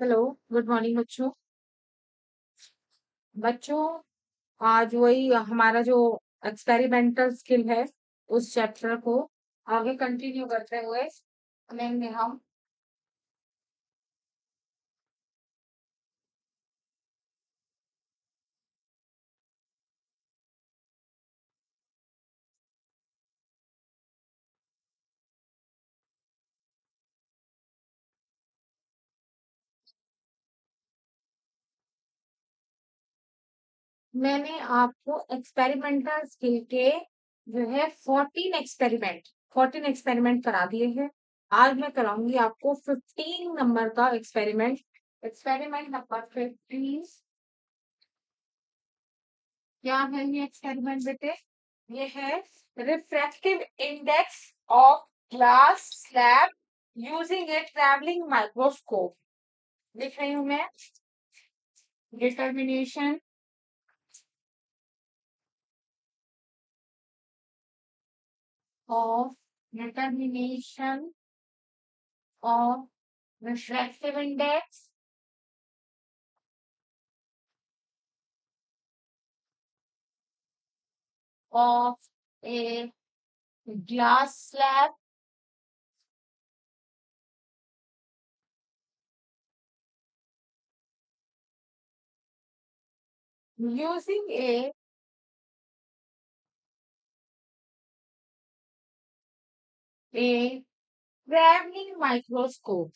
Hello, good morning बच्चों। बच्चों, आज वही हमारा जो एक्सपेरिमेंटल स्किल है उस चैप्टर को आगे कंटिन्यू करते हुए लेंगे हम। मैंने आपको एक्सपेरिमेंटल स्किल के जो है 14 एक्सपेरिमेंट करा दिए हैं। आज मैं कराऊंगी आपको 15 नंबर का एक्सपेरिमेंट। एक्सपेरिमेंट नंबर 15 क्या है ये एक्सपेरिमेंट बेटे? ये है refractive index of glass slab using A travelling microscope. लिख रही हूं मैं। Determination of determination of refractive index of a glass slab using a traveling microscope।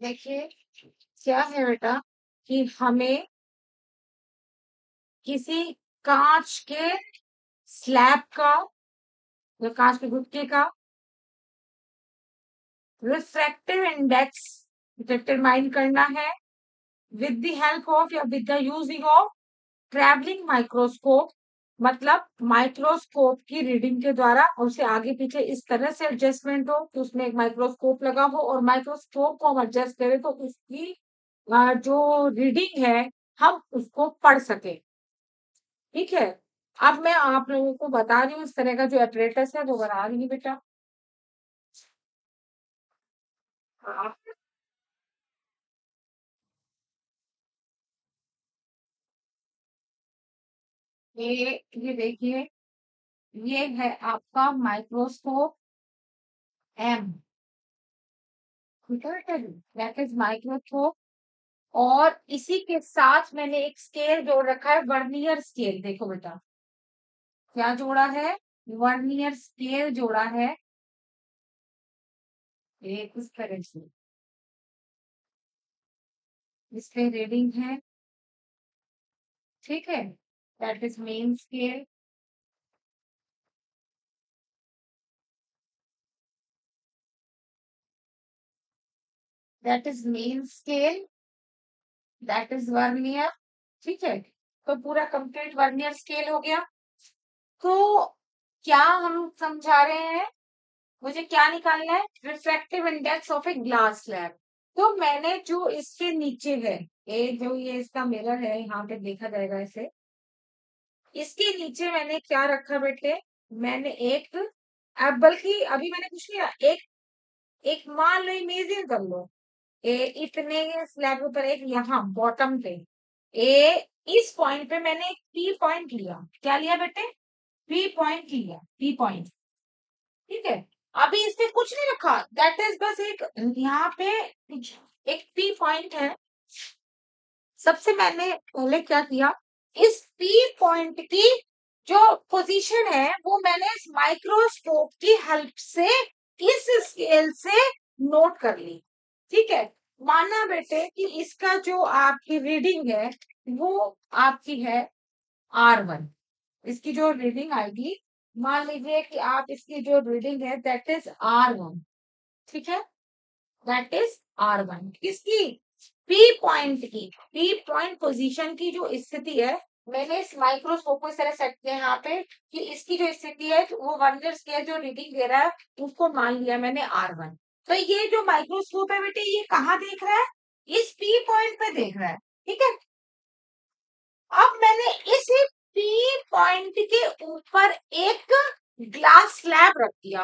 देखिए क्या है बेटा कि हमें किसी कांच के स्लैब का या कांच के गुटके का रिफ्रैक्टिव इंडेक्स डिटरमाइन करना है विद द हेल्प ऑफ या with the using of travelling microscope. मतलब माइक्रोस्कोप की रीडिंग के द्वारा और उसे आगे पीछे इस तरह से एडजस्टमेंट हो कि उसमें एक माइक्रोस्कोप लगा हो और माइक्रोस्कोप को हम एडजस्ट करें तो उसकी जो रीडिंग है हम उसको पढ़ सके। ठीक है। अब मैं आप लोगों को बता रही हूँ इस तरह का जो एपरेटस है वो बना रही हूँ बेटा। हाँ, ये देखिए, ये है आपका माइक्रोस्कोप एम। ठीक है, दैट इज माइक्रोस्कोप। और इसी के साथ मैंने एक स्केल जोड़ रखा है, वर्नियर स्केल। देखो बेटा क्या जोड़ा है, वर्नियर स्केल जोड़ा है। एक इस तरह से इस पे रीडिंग है। ठीक है, that is main scale. That is main scale, that is vernier. ठीक है, तो पूरा कंप्लीट वर्नियर स्केल हो गया। तो क्या हम समझा रहे हैं, मुझे क्या निकालना है, refractive index of a glass slab. तो मैंने जो इसके नीचे है, जो ये इसका मिरर है, यहाँ पे देखा जाएगा इसे। इसके नीचे मैंने क्या रखा बेटे, मैंने एक, अब बल्कि अभी मैंने कुछ किया, एक एक मान लो, इमेजिन कर लो, इतने स्लैब के ऊपर एक यहाँ बॉटम पे ए, इस पॉइंट पे मैंने एक पी पॉइंट लिया। क्या लिया बेटे? पी पॉइंट लिया, पी पॉइंट। ठीक है, अभी इस पे कुछ नहीं रखा, दैट इज बस एक यहाँ पे एक पी पॉइंट है। सबसे मैंने पहले क्या किया, इस पी पॉइंट की जो पोजीशन है वो मैंने इस माइक्रोस्कोप की हेल्प से इस स्केल से नोट कर ली। ठीक है, माना बेटे कि इसका जो आपकी रीडिंग है वो आपकी है R1। इसकी जो रीडिंग आएगी, मान लीजिए कि आप इसकी जो रीडिंग है दैट इज R1। ठीक है, दैट इज R1 किसकी, पी पॉइंट की, पी पॉइंट पोजीशन की जो स्थिति है। मैंने इस माइक्रोस्कोप को इस तरह सेट किया यहाँ पे कि इसकी जो स्थिति है वो वर्नियर स्केल जो रीडिंग दे रहा है उसको मान लिया मैंने R1। तो ये जो माइक्रोस्कोप है बेटे ये कहाँ देख रहा है, इस पी पॉइंट पे देख रहा है। ठीक है, अब मैंने इसी पी पॉइंट के ऊपर एक ग्लास स्लैब रख दिया।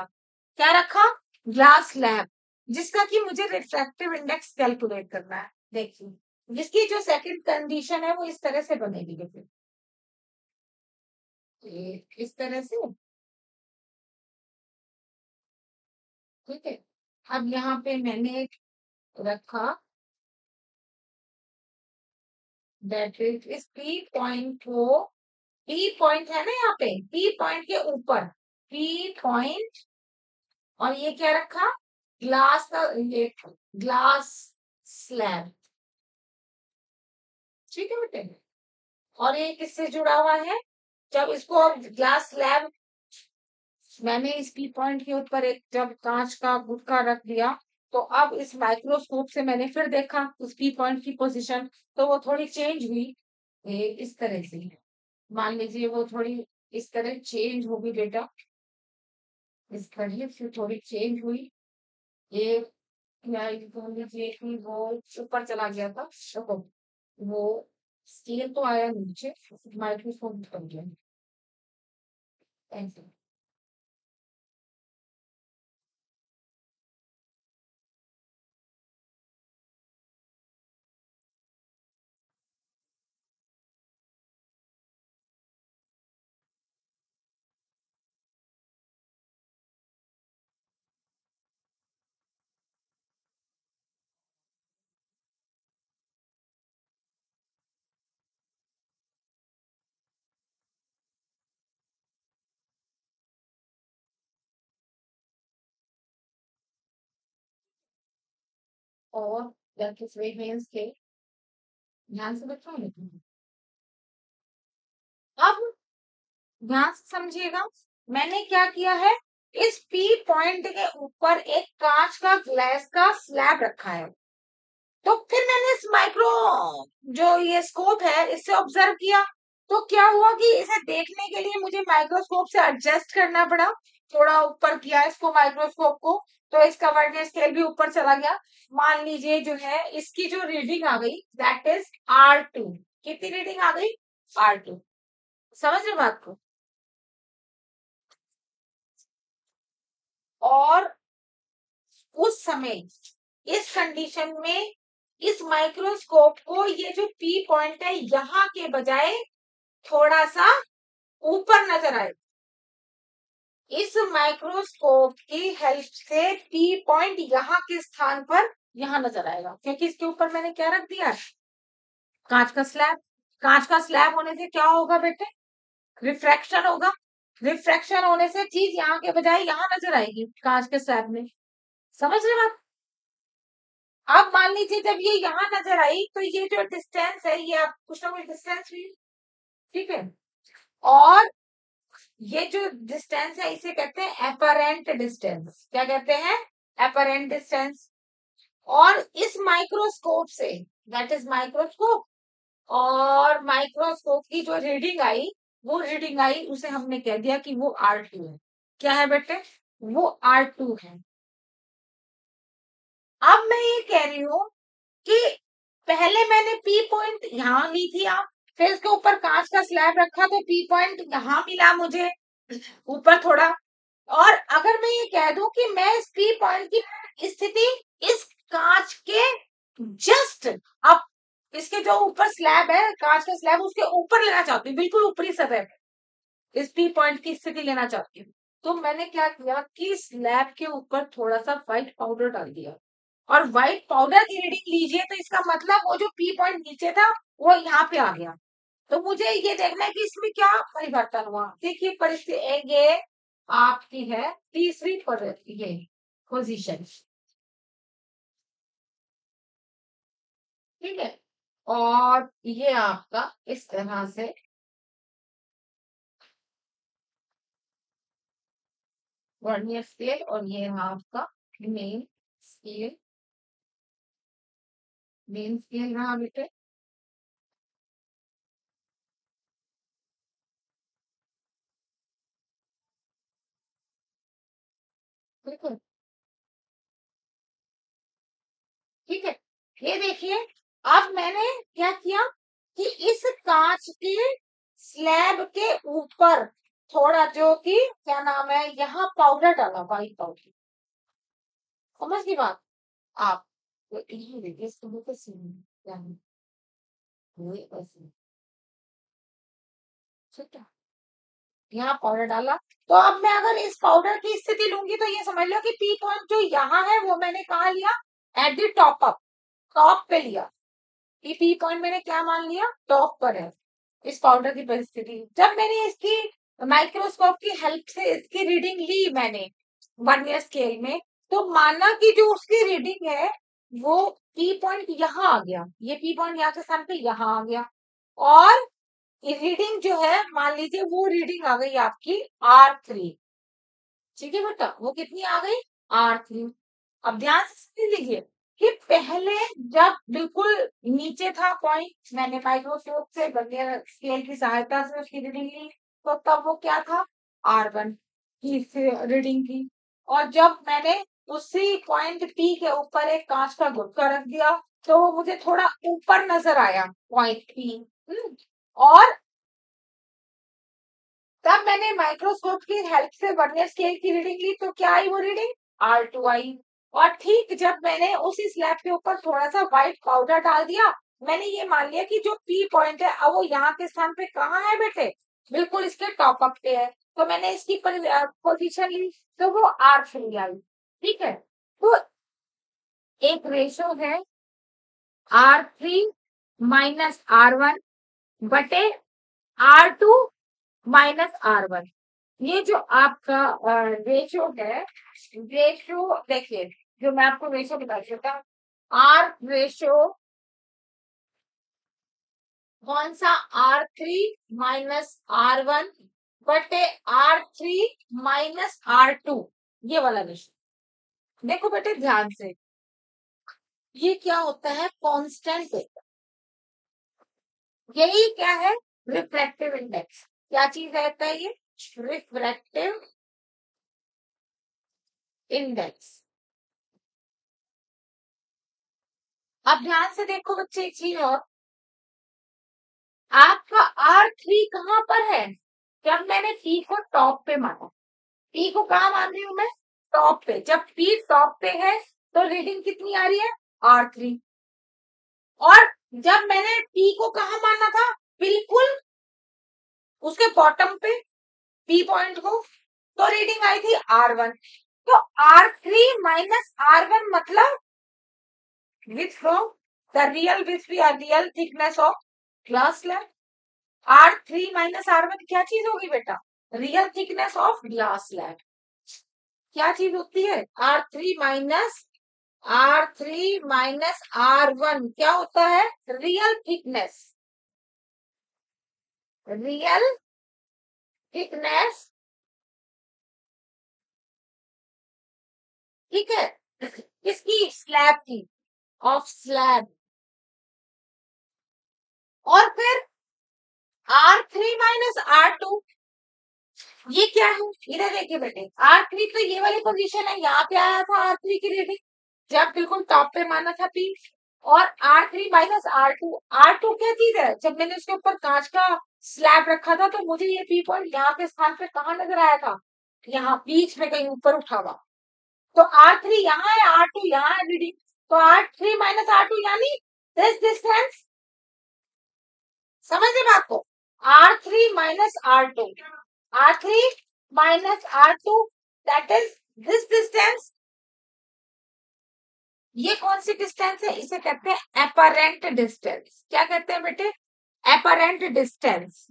क्या रखा? ग्लास स्लैब, जिसका कि मुझे रिफ्रैक्टिव इंडेक्स कैलकुलेट करना है। देखिए, जिसकी जो सेकंड कंडीशन है वो इस तरह से बनेगी। देखिए, इस तरह से। ठीक है, अब यहाँ पे मैंने रखा दैट इज पी पॉइंट को, पी पॉइंट है ना यहाँ पे, पी पॉइंट के ऊपर पी पॉइंट, और ये क्या रखा? ग्लास का, ये ग्लास स्लैब। ठीक है बेटे, और ये किससे जुड़ा हुआ है? जब इसको ग्लास स्लैब, मैंने इस पी पॉइंट के ऊपर एक जब कांच का गुटका रख दिया, तो अब इस माइक्रोस्कोप से मैंने फिर देखा उस पी पॉइंट की पोजीशन, तो वो थोड़ी चेंज हुई। ये इस तरह से, मान लीजिए वो थोड़ी इस तरह चेंज होगी बेटा, इस तरह से थोड़ी चेंज हुई। ये क्या, ये मान लीजिए कि वो ऊपर चला गया था, देखो वो स्केल तो आया नीचे, माइक्रोस्कोप बन गया ऐसे। और दैट इज वे मींस के, ध्यान से बच्चों लिखना। अब ध्यान से समझिएगा, मैंने क्या किया है, इस पी पॉइंट के ऊपर एक कांच का ग्लास का स्लैब रखा है। तो फिर मैंने इस माइक्रो जो ये स्कोप है इससे ऑब्जर्व किया, तो क्या हुआ कि इसे देखने के लिए मुझे माइक्रोस्कोप से एडजस्ट करना पड़ा, थोड़ा ऊपर किया इसको माइक्रोस्कोप को, तो इसका वर्नियर स्केल भी ऊपर चला गया। मान लीजिए जो है इसकी जो रीडिंग आ गई दैट इज R2। कितनी रीडिंग आ गई? R2। समझ रहे बात को? और उस समय इस कंडीशन में इस माइक्रोस्कोप को ये जो पी पॉइंट है यहाँ के बजाय थोड़ा सा ऊपर नजर आए। इस माइक्रोस्कोप की हेल्प से पी पॉइंट यहाँ के स्थान पर यहाँ नजर आएगा, क्योंकि इसके ऊपर मैंने क्या रख दिया है? कांच का स्लैब। कांच का स्लैब होने से क्या होगा बेटे? रिफ्रैक्शन होगा। रिफ्रैक्शन होने से चीज यहाँ के बजाय यहाँ नजर आएगी कांच के स्लैब में। समझ रहे बात? अब मान लीजिए जब ये यहाँ नजर आई, तो ये जो डिस्टेंस है ये आप कुछ ना कुछ डिस्टेंस हुई। ठीक है, और ये जो डिस्टेंस है इसे कहते हैं एपरेंट डिस्टेंस। क्या कहते हैं? Apparent distance. और इस माइक्रोस्कोप से, दैट इज माइक्रोस्कोप, और माइक्रोस्कोप की जो रीडिंग आई, वो रीडिंग आई उसे हमने कह दिया कि वो R2 है। क्या है बेटे? वो R2 है। अब मैं ये कह रही हूं कि पहले मैंने पी पॉइंट यहाँ ली थी आप, फिर इसके ऊपर कांच का स्लैब रखा तो पी पॉइंट यहाँ मिला मुझे ऊपर थोड़ा। और अगर मैं ये कह दूं कि मैं इस पी पॉइंट की स्थिति इस कांच के जस्ट अब इसके जो ऊपर स्लैब है, कांच का स्लैब, उसके ऊपर लेना चाहती हूँ, बिल्कुल ऊपरी सतह पे इस पी पॉइंट की स्थिति लेना चाहती हूँ। तो मैंने क्या किया कि स्लैब के ऊपर थोड़ा सा व्हाइट पाउडर डाल दिया, और व्हाइट पाउडर की रीडिंग लीजिए, तो इसका मतलब वो जो पी पॉइंट नीचे था वो यहाँ पे आ गया। तो मुझे ये देखना है कि इसमें क्या परिवर्तन हुआ। देखिए परिस्थिति ये आपकी है तीसरी पर ये पोजीशन। ठीक है, और ये आपका इस तरह से वर्नियर स्केल, और ये रहा आपका मेन स्केल। मेन स्केल रहा बेटे। ठीक है, ठीक है, ये देखिए अब मैंने क्या किया, कि इस कांच के स्लैब के ऊपर थोड़ा जो कि क्या नाम है, यहाँ पाउडर डाला, व्हाइट पाउडर। समझ गई बात आप? तो ये देखिए इसको बिल्कुल क्या है, ये ऐसे, ठीक है, यहाँ पाउडर डाला। तो अब मैं अगर इस पाउडर की स्थिति लूंगी तो ये समझ लो कि पी पॉइंट जो यहाँ है वो मैंने कहा लिया, at the top up, top पे लिया। पी पॉइंट मैंने क्या मान लिया, टॉप पर है इस पाउडर की परिस्थिति। जब मैंने इसकी माइक्रोस्कोप की हेल्प से इसकी रीडिंग ली मैंने वर्नियर स्केल में, तो माना कि जो उसकी रीडिंग है वो पी पॉइंट यहाँ आ गया, ये पी पॉइंट यहाँ के स्थान पे यहाँ आ गया, और रीडिंग जो है मान लीजिए वो रीडिंग आ गई आपकी R3। ठीक है बेटा, वो कितनी आ गई, R3। अब ध्यान से समझ लीजिए कि पहले जब बिल्कुल नीचे था पॉइंट, मैंने माइक्रोस्कोप से वर्नियर स्केल की सहायता से उसकी रीडिंग ली, तो तब वो क्या था, R1 की रीडिंग की। और जब मैंने उसी पॉइंट P के ऊपर एक कांच का गुटका रख दिया तो वो मुझे थोड़ा ऊपर नजर आया पॉइंट P। और तब मैंने माइक्रोस्कोप की हेल्प से वर्नियर स्केल की रीडिंग ली, तो क्या आई वो रीडिंग, R2 आई। और ठीक जब मैंने उसी स्लैब के ऊपर थोड़ा सा व्हाइट पाउडर डाल दिया, मैंने ये मान लिया कि जो पी पॉइंट है अब वो यहाँ के स्थान पे कहाँ है बेटे, बिल्कुल इसके टॉप अप पे है। तो मैंने इसकी पोजीशन ली तो वो R3 आई। ठीक है, तो एक रेशो है R3 माइनस R1 बटे R2 माइनस R1। ये जो आपका रेशो है, रेशो देखिए, जो मैं आपको रेशो बता देता हूँ, आर रेशो कौन सा, R3 माइनस R1 बटे R3 माइनस R2, ये वाला रेशो। देखो बेटे ध्यान से, ये क्या होता है, कांस्टेंट होता है। यही क्या है, रिफ्रैक्टिव इंडेक्स। क्या चीज रहता है ये, रिफ्रैक्टिव इंडेक्स। अब ध्यान से देखो बच्चे एक चीज और, आपका R3 कहां पर है, जब मैंने P को टॉप पे माना, P को कहा मान रही हूं मैं, टॉप पे। जब P टॉप पे है तो रीडिंग कितनी आ रही है, R3। और जब मैंने P को कहा माना था, बिल्कुल उसके बॉटम पे P पॉइंट को, तो रीडिंग आई थी R1। तो R3 माइनस R1 मतलब with from the real with real thickness of glass slab. R3 minus R1 क्या चीज होगी बेटा, real thickness of glass slab. क्या चीज होती है, R3 माइनस R1 क्या होता है, रियल थिकनेस, रियल थिकनेस। ठीक है, किसकी, स्लैब की, ऑफ स्लैब। और फिर R3 माइनस R2, ये क्या है, इधर देखिए बेटे, R3 तो ये वाली पोजीशन है, यहाँ पे आया था R3 की रीडिंग जब बिल्कुल टॉप पे माना था P। और R3 माइनस R2, R2 क्या चीज है, जब मैंने उसके ऊपर कांच का स्लैब रखा था तो मुझे ये P पॉइंट यहाँ के स्थान पे कहाँ नजर आया था, यहाँ बीच में कहीं ऊपर उठा हुआ। तो R3 यहाँ है, R2 यहाँ है रीडिंग, तो R3 माइनस R2 यानी दिस डिस्टेंस। समझ रहे बात को, R3 minus R2, R3 minus R2 that is this distance. ये कौन सी डिस्टेंस है, इसे कहते हैं एपरेंट डिस्टेंस। क्या कहते हैं बेटे, apparent distance.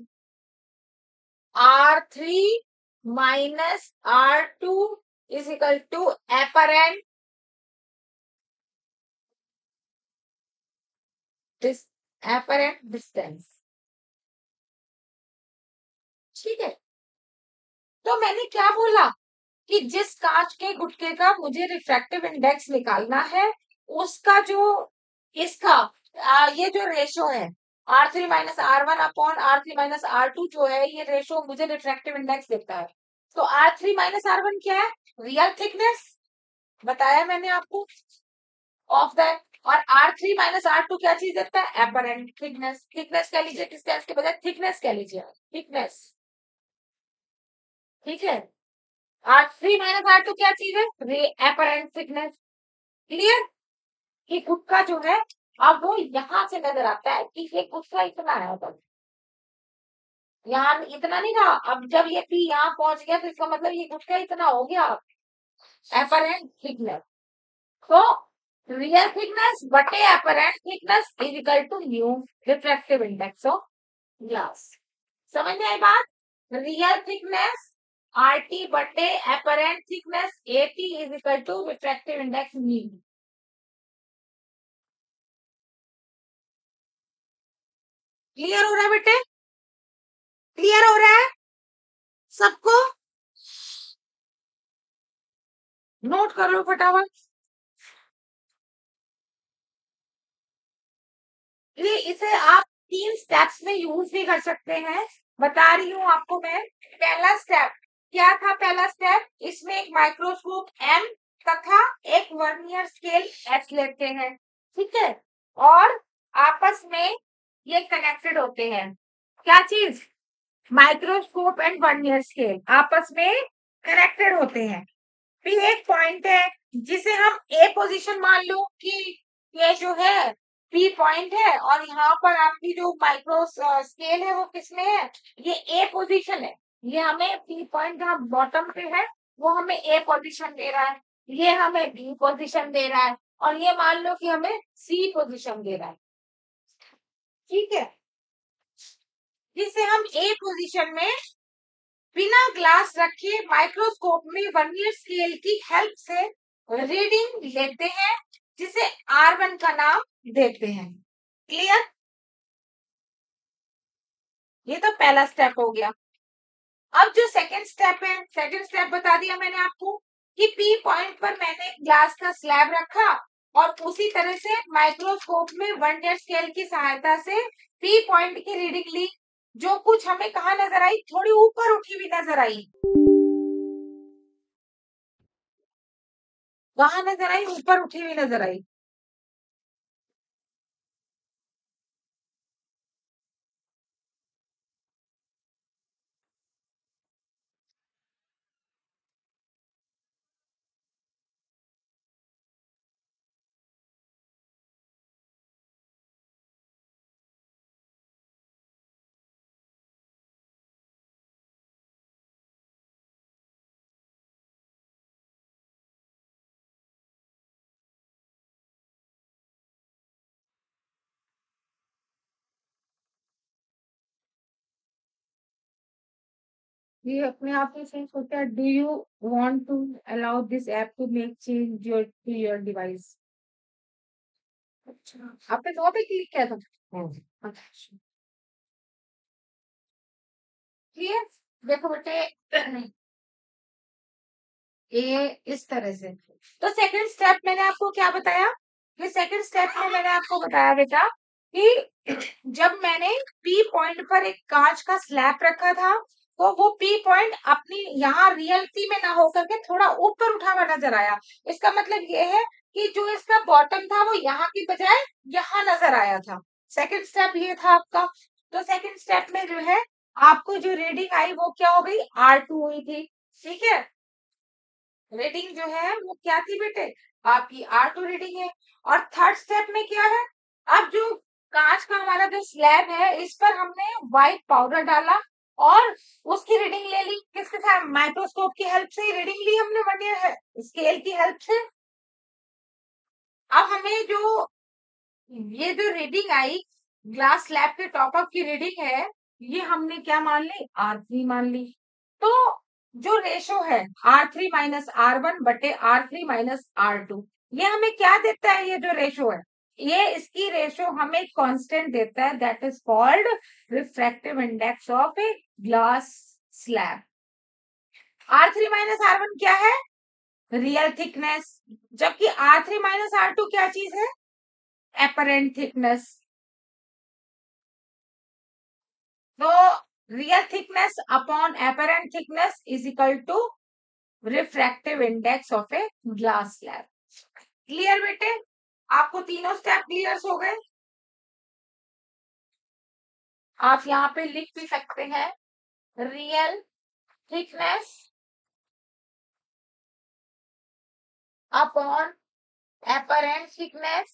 R3 minus R2 is equal to apparent distance. ठीक है, तो मैंने क्या बोला कि जिस कांच के गुटके का मुझे रिफ्रैक्टिव इंडेक्स निकालना है, उसका जो इसका ये जो रेशो है R3 minus R1 upon R3 minus R2 जो है, ये रेशो मुझे रिफ्रैक्टिव इंडेक्स देता है। तो R3 माइनस R1 क्या है, रियल थिकनेस, बताया मैंने आपको, ऑफ दैट और R3 - R2 क्या चीज देता है? Apparent thickness. थिकनेस कह लीजिए, डिस्टेंस के बजाय थिकनेस कह लीजिए, थिकनेस। ठीक है, R3 - R2 क्या चीज है? Apparent thickness. क्लियर? ये गुटका जो है, अब वो यहां से नजर आता है कि ये गुटका इतना है, बस यहाँ इतना नहीं था। अब जब ये पी यहाँ पहुंच गया तो इसका मतलब ये गुटका इतना हो गया, एपरेंट थिकनेस। तो रियल थिकनेस बटे apparent thickness is equal to mu refractive index of glass. समझ में आई बात? रियल थिकनेस आरटी बटे apparent thickness AP is equal to refractive index mu. Clear हो रहा है बेटे? क्लियर हो रहा है सबको? नोट कर लो फटाफट। ये इसे आप 3 स्टेप्स में यूज भी कर सकते हैं, बता रही हूं आपको मैं। पहला स्टेप क्या था? पहला स्टेप, इसमें एक माइक्रोस्कोप एम तथा एक वर्नियर स्केल एस लेते हैं, ठीक है, और आपस में ये कनेक्टेड होते हैं। क्या चीज? माइक्रोस्कोप एंड वर्नियर स्केल आपस में कनेक्टेड होते हैं। फिर एक पॉइंट है जिसे हम ए पोजीशन मान लो कि ये जो है पी पॉइंट है, और यहाँ पर आपकी जो माइक्रो स्केल है वो किसमें है? ये ए पोजीशन है। ये हमें पी पॉइंट जहाँ बॉटम पे है वो हमें ए पोजीशन दे रहा है, ये हमें बी पोजीशन दे रहा है, और ये मान लो कि हमें सी पोजीशन दे रहा है, ठीक है, जिसे हम ए पोजीशन में बिना ग्लास रखे माइक्रोस्कोप में वर्नियर स्केल की हेल्प से रीडिंग लेते हैं, जिसे R1 का नाम देते हैं। क्लियर? ये तो पहला स्टेप हो गया। अब जो सेकंड स्टेप है, सेकंड स्टेप बता दिया मैंने आपको कि पी पॉइंट पर मैंने ग्लास का स्लैब रखा और उसी तरह से माइक्रोस्कोप में वर्नियर स्केल की सहायता से पी पॉइंट की रीडिंग ली। जो कुछ हमें कहा नजर आई, थोड़ी ऊपर उठी हुई नजर आई। कहाँ नजर आई? ऊपर उठी हुई नजर आई। ये अपने आप में सही सोचा। Do you want to allow this app to make change your to your device? अच्छा, आपने दो पे क्लिक किया था? अच्छा, क्लियर? देखो बेटे, ये इस तरह से। तो सेकंड स्टेप मैंने आपको क्या बताया? ये सेकंड स्टेप में मैंने आपको बताया बेटा कि जब मैंने पी पॉइंट पर एक कांच का स्लैब रखा था, तो वो पी पॉइंट अपनी यहाँ रियलिटी में ना होकर के थोड़ा ऊपर उठा हुआ नजर आया। इसका मतलब ये है कि जो इसका बॉटम था वो यहाँ की बजाय यहाँ नजर आया था। सेकंड स्टेप ये था आपका। तो सेकंड स्टेप में जो है आपको जो रीडिंग आई वो क्या हो गई? R2 हुई थी, ठीक है। रीडिंग जो है वो क्या थी बेटे? आपकी R2 रीडिंग है। और थर्ड स्टेप में क्या है? अब जो कांच का हमारा जो स्लैब है इस पर हमने व्हाइट पाउडर डाला और उसकी रीडिंग ले ली। किसके साथ? माइक्रोस्कोप की हेल्प से ही रीडिंग ली हमने, वर्नियर है स्केल की हेल्प से। अब हमें जो ये जो रीडिंग आई, ग्लास स्लैब के टॉप अप की रीडिंग है, ये हमने क्या मान ली? R3 मान ली। तो जो रेशो है R3 - R1 बटे R3 - R2, ये हमें क्या देता है? ये जो रेशो है, ये इसकी रेशो हमें कांस्टेंट देता है, that is called refractive index of a glass slab. R3 - R1 क्या है? रियल थिकनेस, जबकि R3 - R2 क्या चीज है? Apparent thickness. तो real thickness upon apparent thickness is equal to refractive index of a glass slab. Clear बेटे? आपको तीनों स्टेप क्लियर हो गए? आप यहाँ पे लिख भी सकते हैं real thickness upon apparent thickness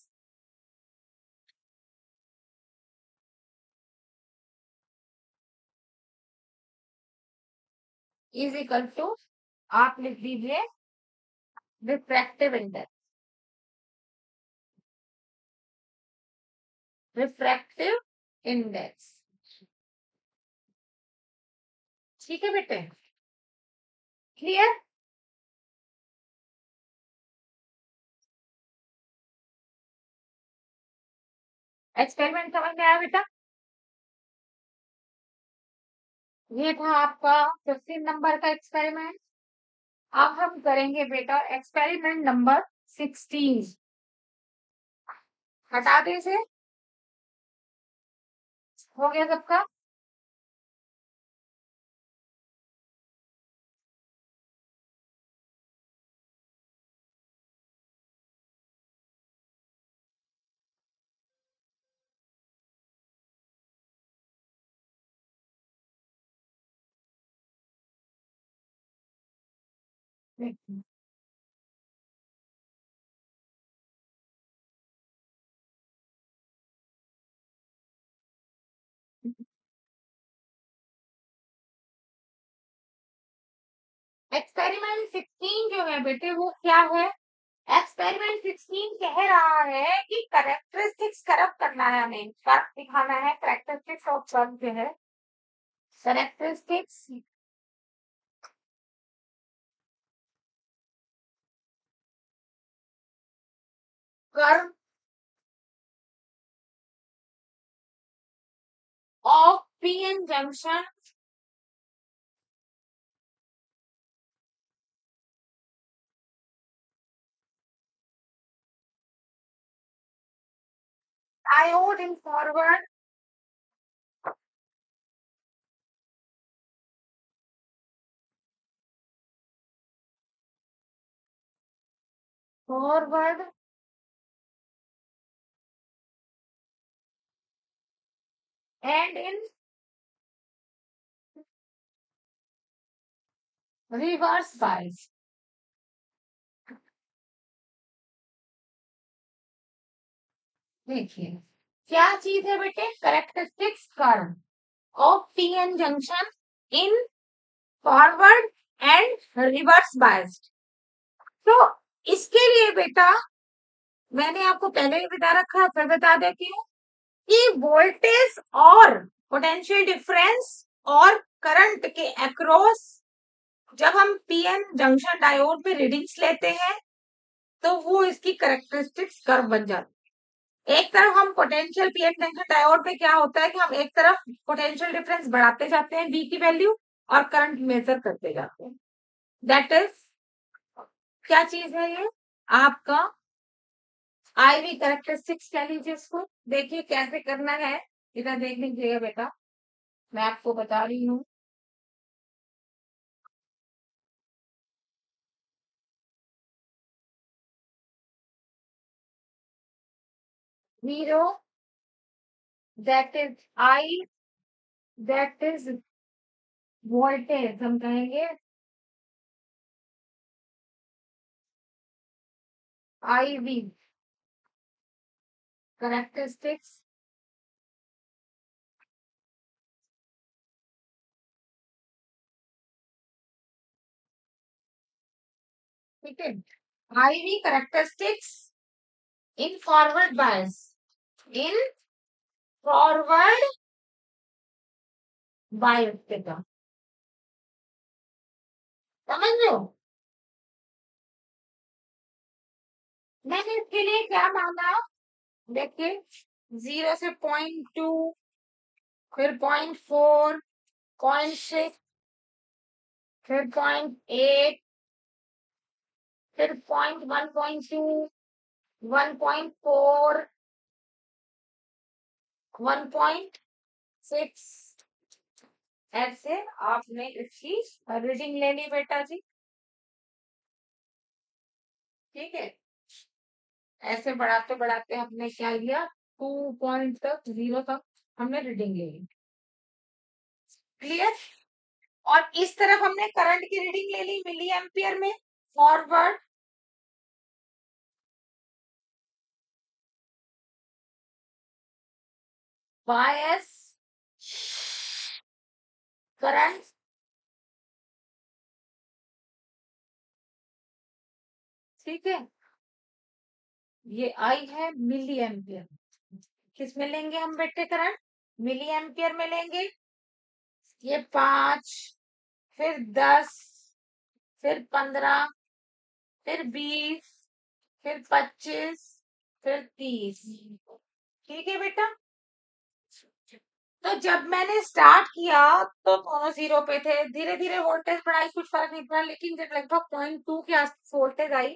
is equal to, आप लिख दीजिए रिफ्रैक्टिव इंडेक्स। रिफ्रैक्टिव इंडेक्स, ठीक है बेटे, क्लियर? एक्सपेरिमेंट समझ में आया बेटा? ये था आपका 15 नंबर का एक्सपेरिमेंट। अब हम करेंगे बेटा एक्सपेरिमेंट नंबर 16। हटा दे इसे, हो गया सबका? एक्सपेरिमेंट 16 जो है बेटे वो क्या है? एक्सपेरिमेंट 16 कह रहा है कि करेक्टरिस्टिक्स कर्व करना है, हमें कर्व दिखाना है, करेक्टरिस्टिक्स ऑफ कर्व जो है, characteristics curve of PN junction diode in forward and in reverse bias. देखिए क्या चीज है बेटे, characteristics curve of PN junction in forward and reverse biased. तो इसके लिए बेटा मैंने आपको पहले ही बता रखा है, फिर बता देती हूँ कि वोल्टेज और पोटेंशियल डिफरेंस और करंट के अक्रॉस जब हम पीएन जंक्शन डायोड पे रीडिंग्स लेते हैं तो वो इसकी करेक्टरिस्टिक्स कर्व बन जाती है। एक तरफ हम पोटेंशियल पीएन जंक्शन डायोड पे क्या होता है कि हम एक तरफ पोटेंशियल डिफरेंस बढ़ाते जाते हैं वी की वैल्यू और करंट मेजर करते जाते हैं। दैट इज क्या चीज है ये, आपका आईवी करेक्टरिस्टिक्स कह लीजिए इसको। देखिए कैसे करना है, इधर देख लीजिएगा बेटा, मैं आपको बता रही हूँ। Zero that is I, that is voltage, हम कहेंगे आई वी करेक्टरिस्टिक्स ठीक है, I V characteristics in forward bias, in forward bias बेटा, समझ लो। मैंने इसके लिए क्या माना, देखिए 0 से 0.2, फिर 0.4, 0.6, फिर 0.8, फिर 0.1.2, 1.4, 1.6, ऐसे आपने इसकी रीडिंग ले ली बेटा जी, ठीक है। ऐसे बढ़ाते बढ़ाते हमने क्या लिया, 2 पॉइंट तक, 0 तक हमने रीडिंग ले ली। क्लियर। और इस तरफ हमने करंट की रीडिंग ले ली मिली एम्पियर में। फॉरवर्ड बायस करंट, ठीक है, ये आई है मिली एम्पियर। किस में लेंगे हम बेटे करंट, मिली एम्पियर में लेंगे। ये 5, फिर 10, फिर 15, फिर 20, फिर 25, फिर 30। ठीक है बेटा। तो जब मैंने स्टार्ट किया तो दोनों 0 पे थे, धीरे धीरे वोल्टेज बढ़ाई, कुछ फर्क नहीं पड़ा, लेकिन जब लगभग 0.2 के आसपास वोल्टेज आई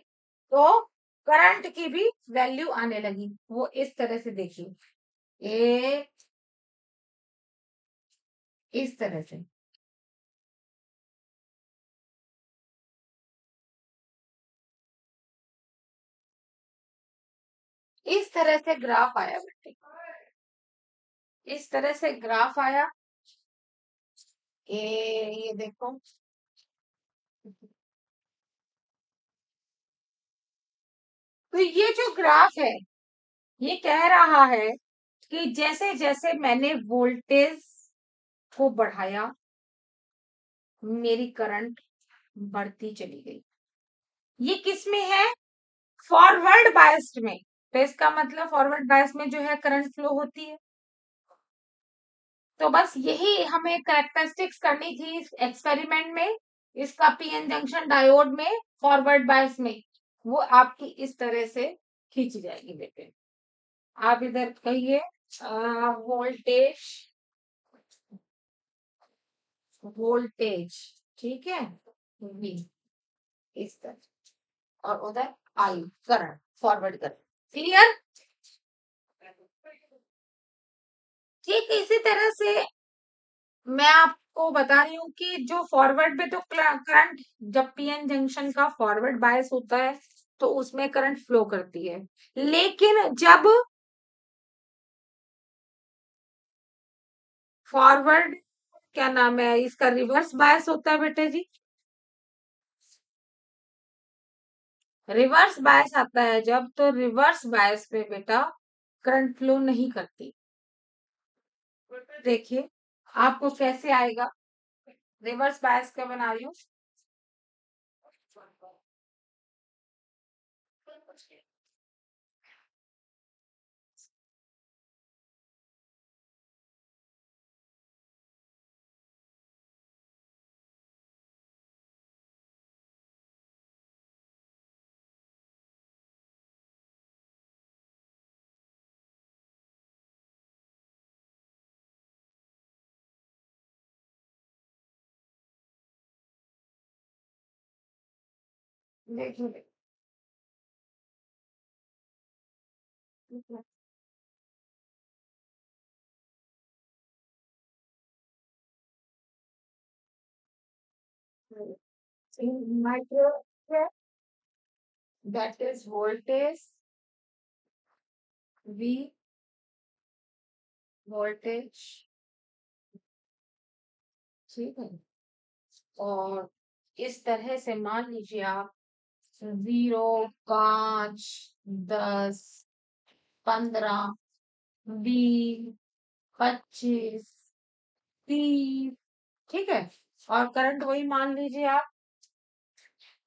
तो करंट की भी वैल्यू आने लगी। वो इस तरह से देखिए, ये इस तरह से, इस तरह से ग्राफ आया बेटे, इस तरह से ग्राफ आया। ये देखो, तो ये जो ग्राफ है ये कह रहा है कि जैसे जैसे मैंने वोल्टेज को बढ़ाया मेरी करंट बढ़ती चली गई। ये किस में है, फॉरवर्ड बायस्ड में। तो इसका मतलब फॉरवर्ड बायस में जो है करंट फ्लो होती है। तो बस यही हमें कैरेक्टरिस्टिक्स करनी थी इस एक्सपेरिमेंट में, इसका पीएन जंक्शन डायोड में फॉरवर्ड बायस में। वो आपकी इस तरह से खींच जाएगी बेटे। आप इधर कहिए वोल्टेज, वोल्टेज, ठीक है, वी, इस तरह, और उधर I current, forward current. Clear. ठीक इसी तरह से मैं आपको बता रही हूँ कि जो फॉरवर्ड में तो करंट, जब पीएन जंक्शन का फॉरवर्ड बायस होता है तो उसमें करंट फ्लो करती है, लेकिन जब फॉरवर्ड, क्या नाम है इसका, रिवर्स बायस होता है बेटे जी, रिवर्स बायस आता है जब, तो रिवर्स बायस पे बेटा करंट फ्लो नहीं करती। देखिए आपको कैसे आएगा, रिवर्स बायस का बना रही हूँ। देखिए micro, that is voltage, V voltage, ठीक है। और इस तरह से मान लीजिए आप 0, 5, 10, 15, 20, 25, 30, ठीक है। और करंट वही मान लीजिए आप,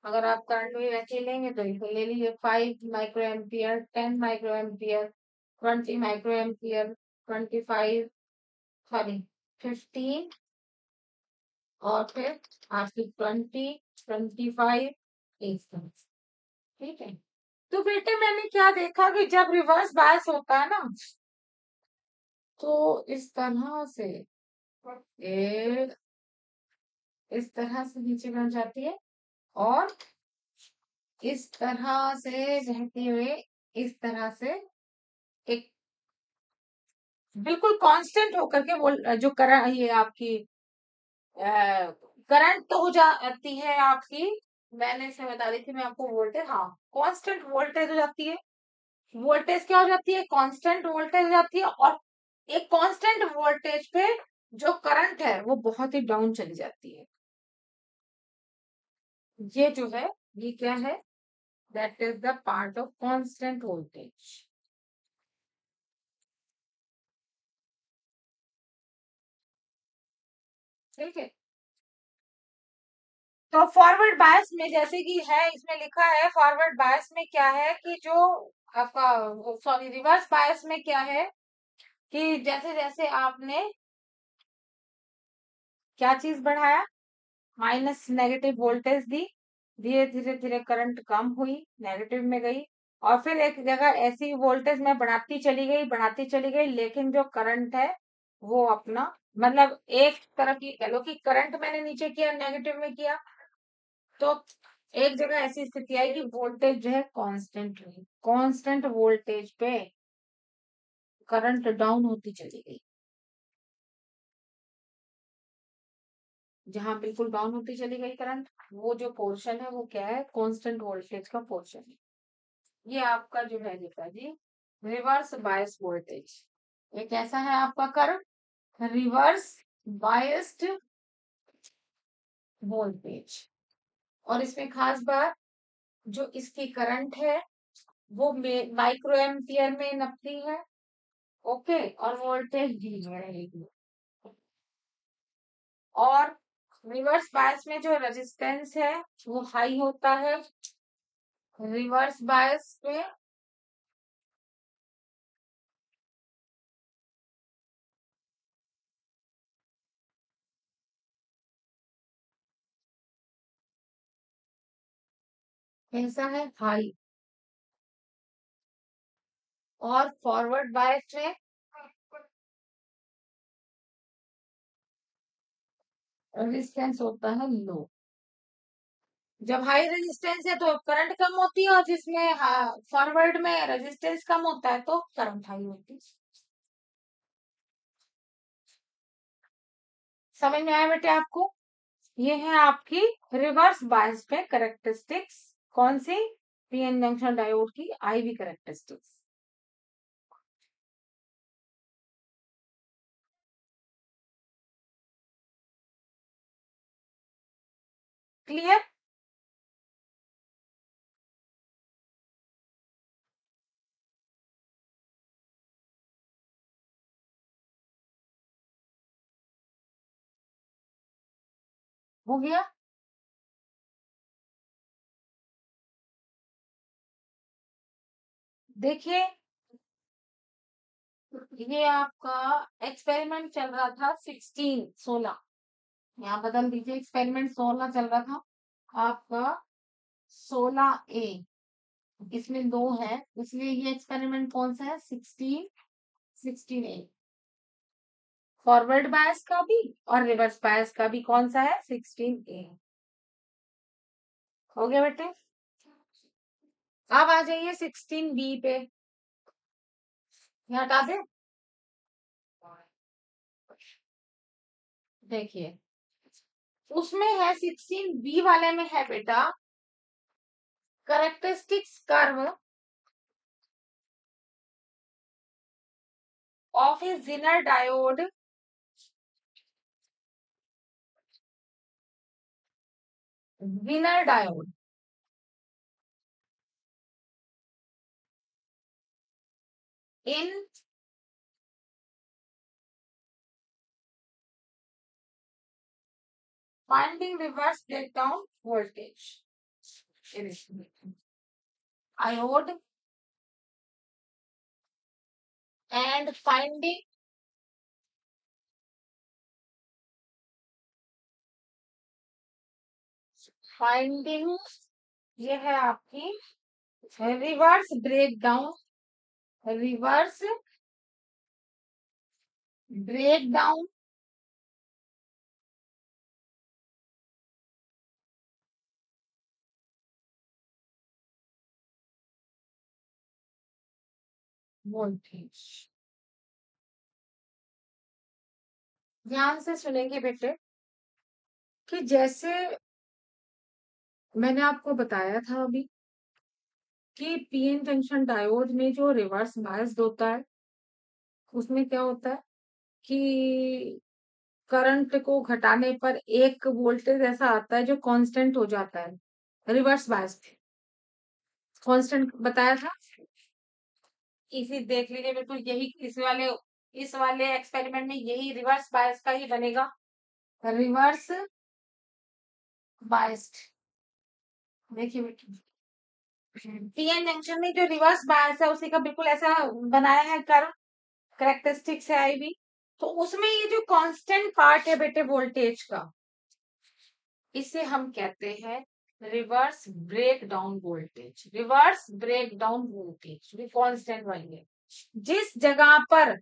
अगर आप करंट वही वैसे लेंगे तो इसे ले लीजिए 5 micro ampere, 10 micro ampere, 20 micro ampere, 25, sorry 15, और फिर आपकी 20, 25, इस तरह से, ठीक है। तो बेटे मैंने क्या देखा कि जब रिवर्स बायस होता है ना तो इस तरह से ये इस तरह से नीचे बन जाती है, और इस तरह से बहते हुए इस तरह से एक बिल्कुल कांस्टेंट होकर के वो जो करंट, ये आपकी करंट तो हो जाती है आपकी, मैंने इसे बता रही थी मैं आपको वोल्टेज, हाँ कांस्टेंट वोल्टेज हो जाती है। वोल्टेज क्या हो जाती है, कांस्टेंट वोल्टेज हो जाती है, और एक कांस्टेंट वोल्टेज पे जो करंट है वो बहुत ही डाउन चली जाती है। ये जो है, ये क्या है, that is the part of constant voltage. ठीक है, तो फॉरवर्ड बायस में जैसे कि है, इसमें लिखा है फॉरवर्ड बायस में क्या है कि जो आपका, सॉरी, रिवर्स बायस में क्या है कि जैसे जैसे आपने क्या चीज बढ़ाया, माइनस नेगेटिव वोल्टेज दी, धीरे धीरे धीरे करंट कम हुई, नेगेटिव में गई, और फिर एक जगह ऐसी वोल्टेज में बढ़ाती चली गई, लेकिन जो करंट है वो अपना, मतलब एक तरफ की कह लो कि करंट मैंने नीचे किया, नेगेटिव में किया, तो एक जगह ऐसी स्थिति आई कि वोल्टेज जो है कांस्टेंट रही, कांस्टेंट वोल्टेज पे करंट डाउन होती चली गई। जहां बिल्कुल डाउन होती चली गई करंट, वो जो पोर्शन है वो क्या है, कांस्टेंट वोल्टेज का पोर्शन है। ये आपका जो है लिखा जी, रिवर्स बायस वोल्टेज। ये कैसा है आपका करंट, रिवर्स बायस्ड वोल्टेज। और इसमें खास बात, जो इसकी करंट है वो माइक्रो एम्पियर में नपती है। ओके, और वोल्टेज दी में रहेगी। और रिवर्स बायस में जो रेजिस्टेंस है वो हाई होता है, रिवर्स बायस में कैसा है, हाई। और फॉरवर्ड बायस में रेजिस्टेंस होता है लो। जब हाई रेजिस्टेंस है तो करंट कम होती है, और जिसमें फॉरवर्ड में रेजिस्टेंस कम होता है तो करंट हाई होती है। समझ में आया बेटे आपको? ये है आपकी रिवर्स बायस पे करेक्टरिस्टिक्स, कौन सी, पीएन जंक्शन डायोड की आईवी करेक्टरिस्टिक्स। क्लियर? हो गया? देखिए, ये आपका एक्सपेरिमेंट चल रहा था 16 16, यहाँ बदल दीजिए, एक्सपेरिमेंट 16 चल रहा था आपका, 16A। इसमें दो है, इसलिए ये एक्सपेरिमेंट कौन सा है, 16A। फॉरवर्ड बायस का भी और रिवर्स बायस का भी कौन सा है, 16A। हो गया बेटे? अब आ जाइए 16B पे, यहाँ हटा दे। देखिए, उसमें है 16B वाले में है बेटा, characteristics curve of A zener diode winner diode in finding reverse breakdown voltage, iode, and finding ये है आपकी reverse breakdown, reverse breakdown voltage. ध्यान से सुनेंगे बेटे, कि जैसे मैंने आपको बताया था अभी कि पीएन जंक्शन डायोड में जो रिवर्स बायस्ड होता है, उसमें क्या होता है कि करंट को घटाने पर एक वोल्टेज ऐसा आता है जो कांस्टेंट हो जाता है, रिवर्स बायस्ड। कांस्टेंट बताया था, इसी देख लीजिए, बिल्कुल यही इस वाले एक्सपेरिमेंट में यही रिवर्स बायस का ही बनेगा, रिवर्स बायस्ड। देखिए बेटा, पीएन जंक्शन में जो रिवर्स बायस है उसी का बिल्कुल ऐसा बनाया है कर्व, करेक्टरिस्टिक्स है आई भी। तो उसमें ये जो कांस्टेंट पार्ट है बेटे वोल्टेज का, इसे हम कहते हैं reverse break down voltage. Reverse break down voltage भी कांस्टेंट वाली है। जिस जगह पर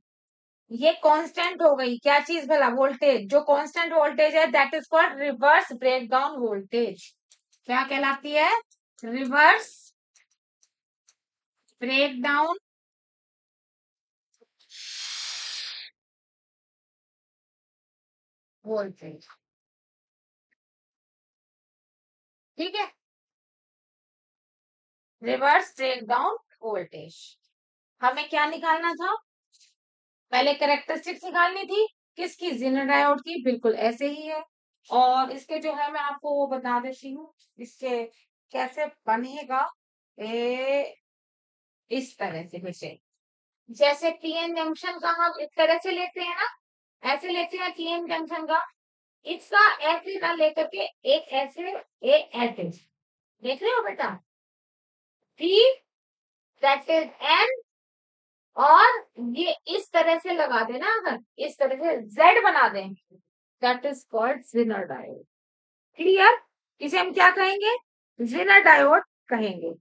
ये कांस्टेंट हो गई क्या चीज भला, वोल्टेज, जो कांस्टेंट वोल्टेज है that is called reverse break down voltage. क्या कहलाती है, रिवर्स ब्रेक डाउन वोल्टेज। ठीक है, रिवर्स ब्रेक डाउन वोल्टेज। हमें क्या निकालना था, पहले कैरेक्टरिस्टिक्स निकालनी थी, किसकी, जेनर डायोड की, बिल्कुल ऐसे ही है। और इसके जो है मैं आपको वो बता देती हूँ, इसके कैसे बनेगा, ए, इस तरह से वैसे, जैसे पीएन जंक्शन का हम इस तरह से लेते हैं ना, ऐसे लेते हैं पीएन जंक्शन का, इसका ऐसे ना लेकर के एक ऐसे, एक ऐसे, देख रहे हो बेटा, पी दैट इज एन, और ये इस तरह से लगा देना, अगर इस तरह से जेड बना दें, that is called Zener diode. Clear, इसे हम क्या कहेंगे, जेनर डायोड कहेंगे।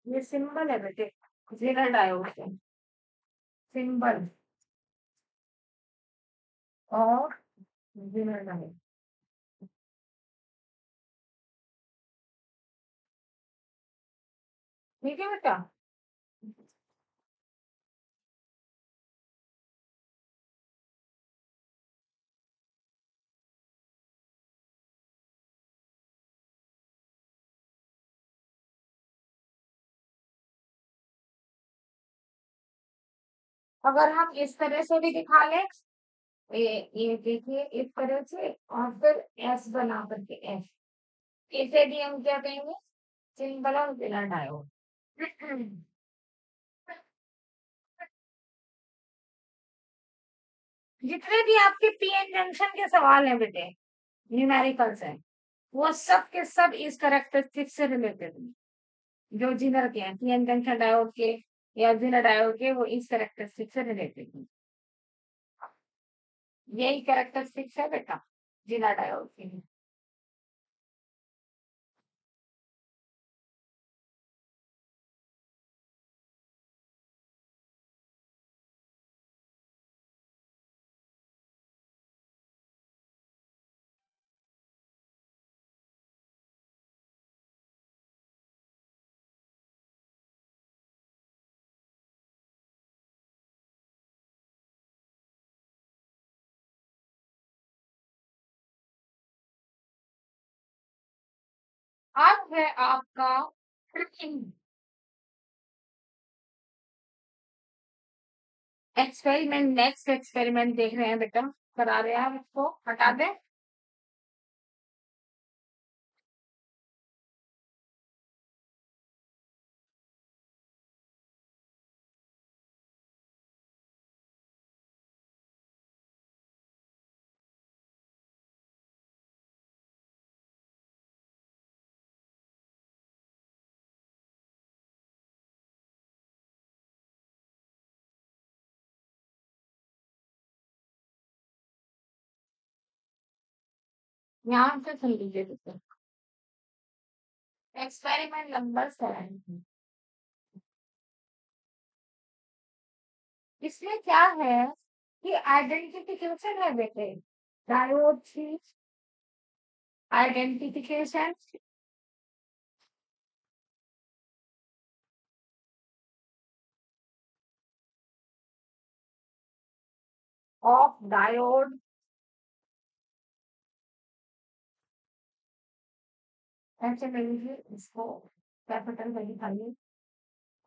ये सिंबल है बेटे, जेनर डायोड का सिंबल, और जेनर डायोड। ठीक है बेटा, अगर हम इस तरह से भी दिखा लें, ये देखिए इस तरह से, और फिर एस बना करके एस, इसे भी हम क्या कहेंगे, सिंबल ऑफ जेनर डायोड। जितने भी आपके पीएन जंक्शन के सवाल हैं बेटे, न्यूमेरिकल्स हैं, वो सब के सब इस करेक्टरिस्टिक से रिलेटेड हैं। जो जिनर के हैं, पीएन जंक्शन डायोड के या जिनर डायोड के, वो इस करेक्टरिस्टिक से रिलेटेड हैं। यही करेक्टरिस्टिक्स है बेटा जिनर डायोड के। अब है आपका एक्सपेरिमेंट, नेक्स्ट एक्सपेरिमेंट देख रहे हैं बेटा, करा रहे हैं, हम इसको हटा दें। ध्यान से सुन लीजिए बेटा, एक्सपेरिमेंट नंबर 7, इसमें क्या है कि आइडेंटिफिकेशन है बेटे, डायोड की आइडेंटिफिकेशन ऑफ डायोड, ऐसे ले लीजिए इसको, कैपिटल में लिखाइए,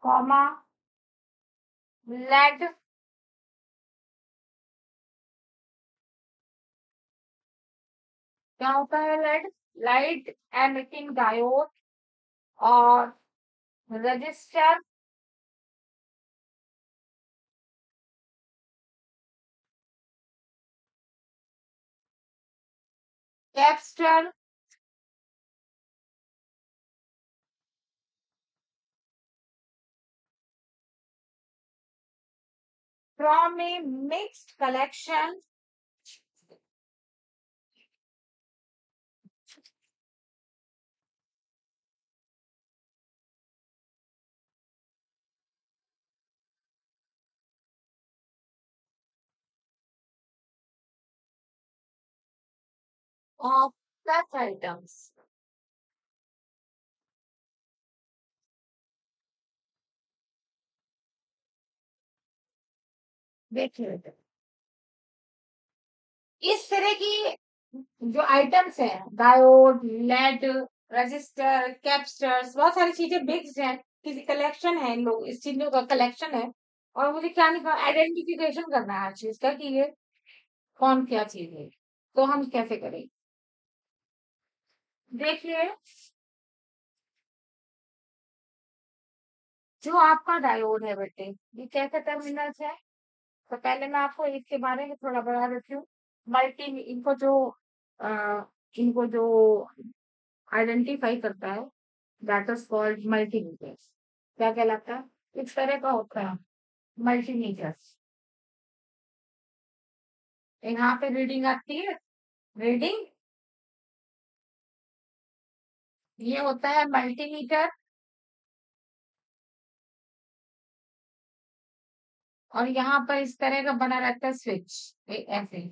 कॉमा लेड, क्या होता है लेड, लाइट एमिटिंग डायोड, और register capacitor from a mixed collection of such items. देखिए बेटा, इस तरह की जो आइटम्स हैं, डायोड, लेड, रजिस्टर, कैपेसिटर्स, बहुत सारी चीजें मिक्स्ड हैं, किसी कलेक्शन है, इन लोग इस चीजों का कलेक्शन है, और मुझे क्या निकाल आइडेंटिफिकेशन करना है हर चीज का कि ये कौन क्या चीज है। तो हम कैसे करें, देखिए जो आपका डायोड है बेटे, ये कैसे टर्मिनल्स है, तो पहले मैं आपको इसके बारे में थोड़ा बता देती हूँ। मल्टी अ, इनको जो आइडेंटिफाई करता है, दैट इज कॉल्ड मल्टीमीटर। क्या कहलाता है, इस तरह का होता है मल्टीमीटर। यहाँ पे रीडिंग आती है, रीडिंग, ये होता है मल्टीमीटर, और यहाँ पर इस तरह का बना रहता है स्विच, ऐसे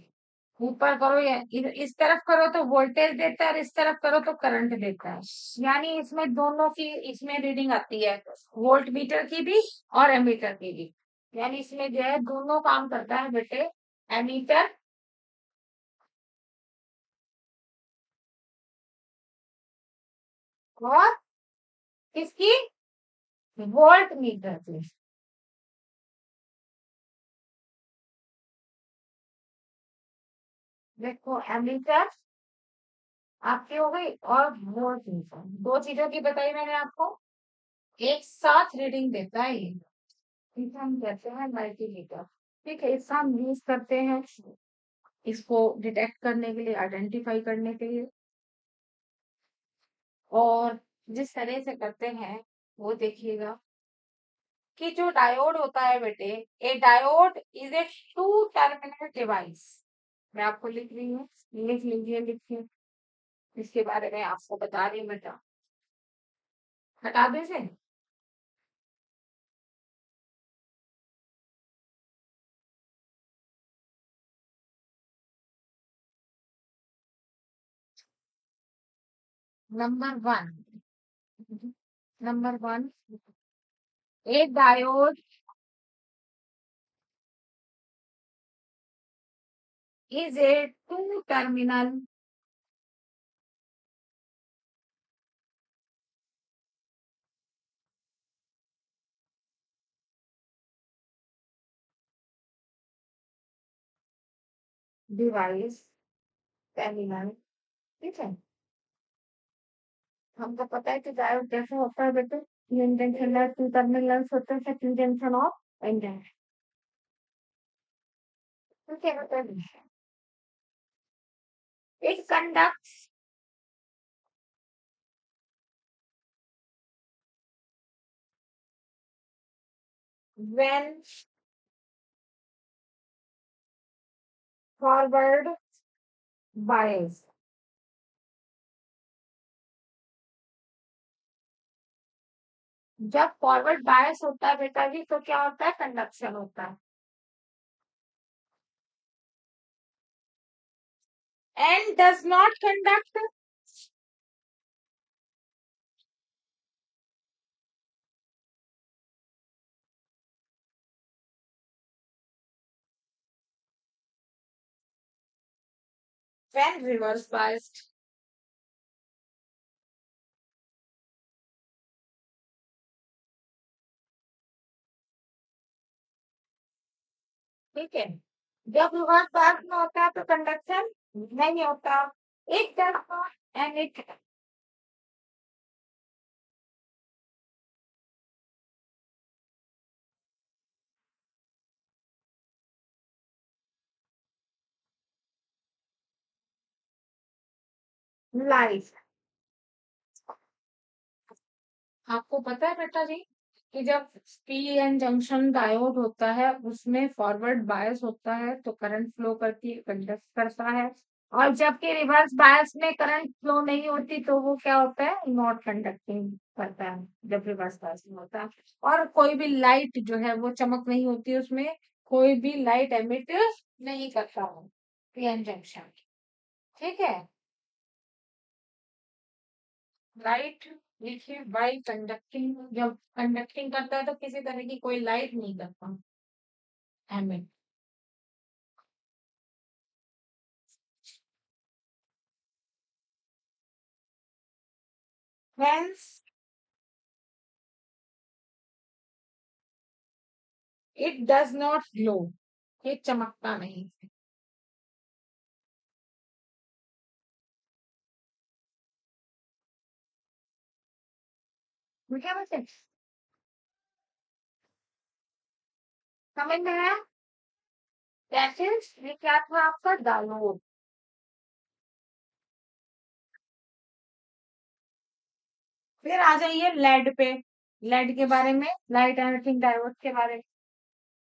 ऊपर करो या इस तरफ करो तो वोल्टेज देता है, और इस तरफ करो तो करंट देता है। यानी इसमें दोनों की इसमें रीडिंग आती है, वोल्ट मीटर की भी और एमीटर की भी। यानी इसमें जो है दोनों काम करता है बेटे, एमीटर और किसकी, वोल्ट मीटर की। देखो एमीटर आपकी हो गई, और वोल्ट मीटर, दो चीजों की बताई मैंने आपको, एक साथ रीडिंग देता है ये, इसे हम कहते हैं मल्टीमीटर। ठीक है, इसका हम यूज करते हैं इसको डिटेक्ट करने के लिए, आइडेंटिफाई करने के लिए, और जिस तरह से करते हैं वो देखिएगा कि जो डायोड होता है बेटे, a diode is a two terminal device. मैं आपको लिख रही हूँ, लिख लीजिए, लिखिए, इसके बारे में आपको बता रही हूँ बेटा, हटा दे से। Number one, number one, A diode is a two terminal device, terminal. ठीक है, हमको पता है कि डायोड कैसे होता है बेटे, तीन जंक्शन है, टू टर्मिनल्स होते हैं, टू जंक्शन ऑफ इंडक्शन। ठीक है बेटे, it conducts when forward bias। जब फॉरवर्ड बायस होता है बेटा जी, तो क्या होता है, कंडक्शन होता है। and does not conduct when reverse biased. ठीक है, जब रिवर्स बायस में होता है तो कंडक्शन नहीं होता. It does not and it lies. आपको पता है बेटा जी कि जब पी एन जंक्शन डायोड होता है उसमें फॉरवर्ड बायस होता है तो करंट फ्लो करती कंडक्ट करता है, और जबकि रिवर्स बायस में करंट फ्लो नहीं होती तो वो क्या होता है, नॉट कंडक्टिंग करता है जब रिवर्स बायस में होता है. और कोई भी लाइट जो है वो चमक नहीं होती उसमें, कोई भी लाइट एमिट नहीं करता है पीएन जंक्शन. ठीक है, लाइट देखिए बाई कंडक्टिंग, जब कंडक्टिंग करता है तो किसी तरह की कोई लाइट नहीं करता emit. Hence it does not glow, ये चमकता नहीं. क्या बच्चे समझ में आया? दैट इज ये क्या था आपका डायोड. फिर आ जाइए लेड पे. लेड के बारे में, लाइट एमिटिंग डायोड के बारे में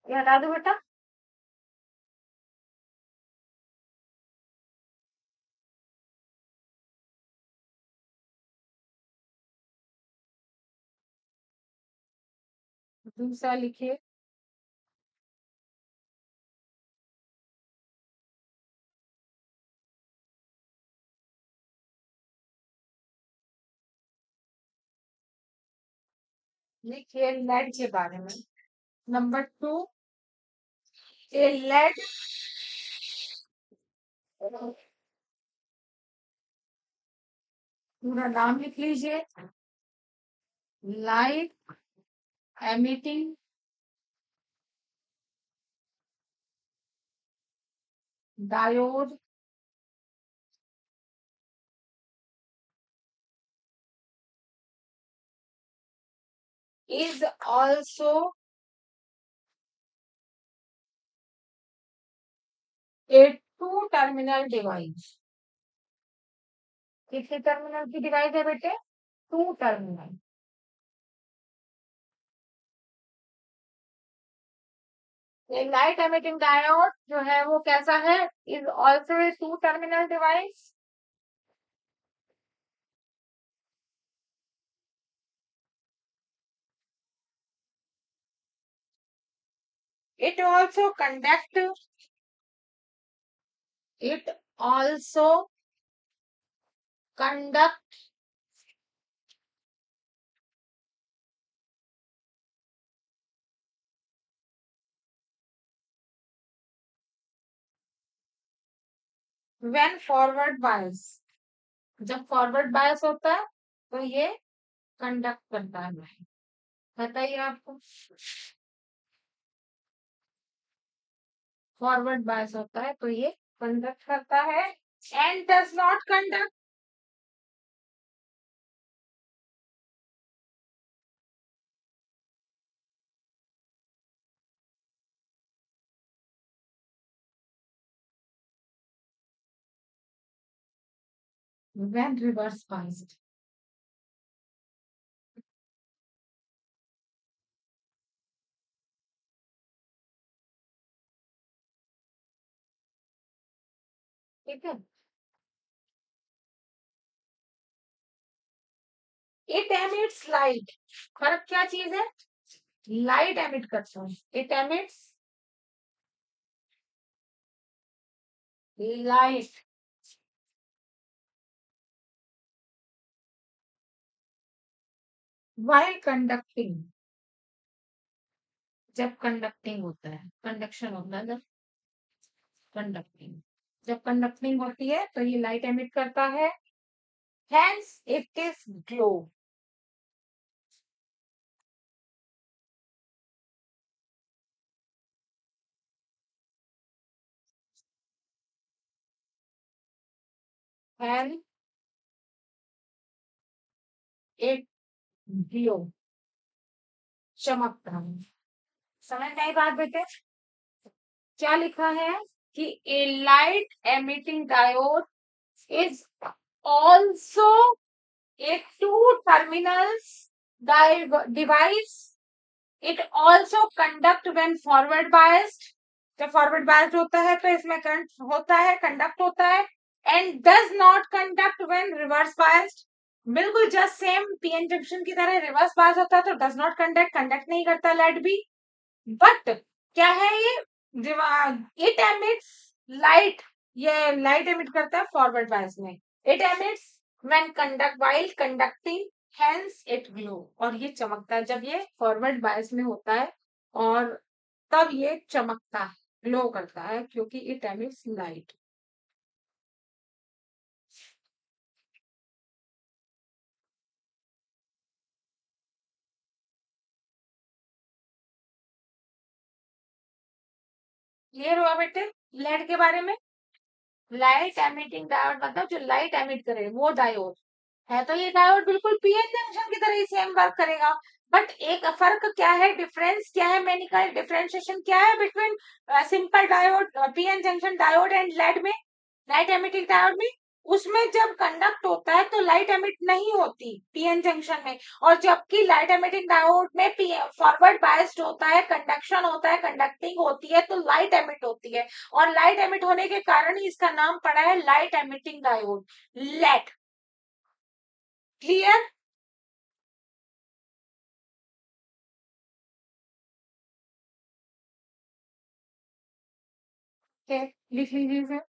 ये हटा दो बेटा. दूसरा लिखिए. लिखिए लेड के बारे में. नंबर टू, ए लेड पूरा नाम लिख लीजिए. Light emitting diode is also a two terminal device. कितने टर्मिनल की डिवाइस है बेटे? Two terminal. ये लाइट एमिटिंग डायोड जो है वो कैसा है, is also a two terminal device. It also conduct, it also conduct when forward bias. जब फॉरवर्ड बायस होता है तो ये कंडक्ट करता है. बताइए आपको. फॉरवर्ड बायस होता है तो ये कंडक्ट करता है. And does not conduct when reverse biased. ठीक है. It emits light. फर्क क्या चीज है, लाइट एमिट करता है. It emits light while conducting, जब कंडक्टिंग होता है, कंडक्शन होता है जब कंडक्टिंग, जब कंडक्टिंग होती है तो ये लाइट एमिट करता है, hence it is glow. And it glow, चमकता है। समझ में आई बात बेटे? क्या लिखा है कि a light emitting diode is also a two terminals device. It also conduct when forward biased. जब फॉरवर्ड बायस्ड होता है तो इसमें करंट होता है, कंडक्ट होता है, and does not conduct when reverse biased. बिल्कुल जस्ट सेम पीएन जंक्शन की तरह रिवर्स बायस होता है तो डज नॉट कंडक्ट, कंडक्ट नहीं करता लेड भी। बट क्या है ये, इट एमिट्स लाइट, ये लाइट एमिट करता है फॉरवर्ड बायस में। It emits when conduct while conducting, hence it glow, और ये चमकता है जब ये फॉरवर्ड बायस में होता है, और तब ये चमकता है, ग्लो करता है, क्योंकि इट एमिट्स लाइट। क्लियर हुआ बेटे लेड के बारे में? लाइट एमिटिंग डायोड मतलब जो लाइट एमिट करे वो डायोड है, तो ये डायोड बिल्कुल पीएन जंक्शन की तरह ही सेम वर्क करेगा। बट एक फर्क क्या है, डिफरेंस क्या है, मैंने कहा डिफरेंशिएशन क्या है between simple diode, PN junction diode and LED में, लाइट एमिटिंग डायोड में। उसमें जब कंडक्ट होता है तो लाइट एमिट नहीं होती पीएन जंक्शन में, और जबकि लाइट एमिटिंग डायोड में फॉरवर्ड बायस्ड होता है, कंडक्शन होता है, कंडक्टिंग होती है, तो लाइट एमिट होती है, और लाइट एमिट होने के कारण ही इसका नाम पड़ा है light emitting diode, LED. Clear? लिख लीजिए।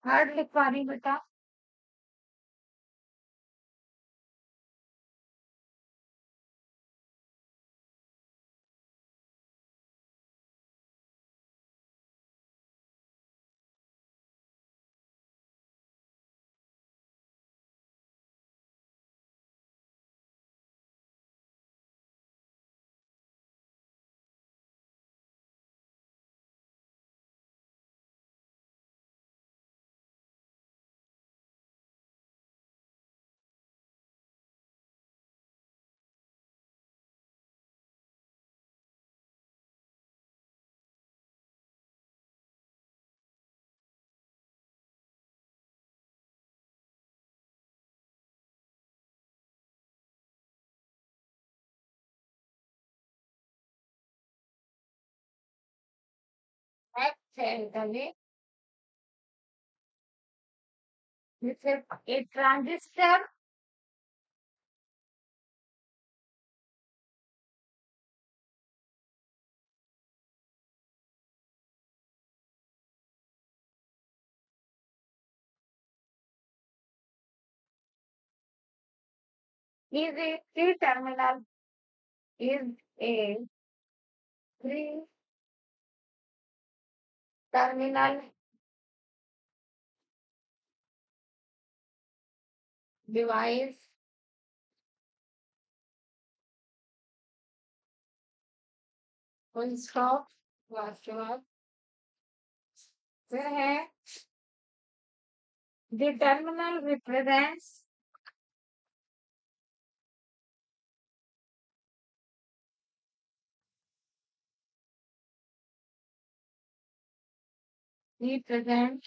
हार्ड लिखवा रही बेटा। Accidentally, with a transistor is a three terminal, is a three terminal device full stop, last word। फिर है the terminal represents represent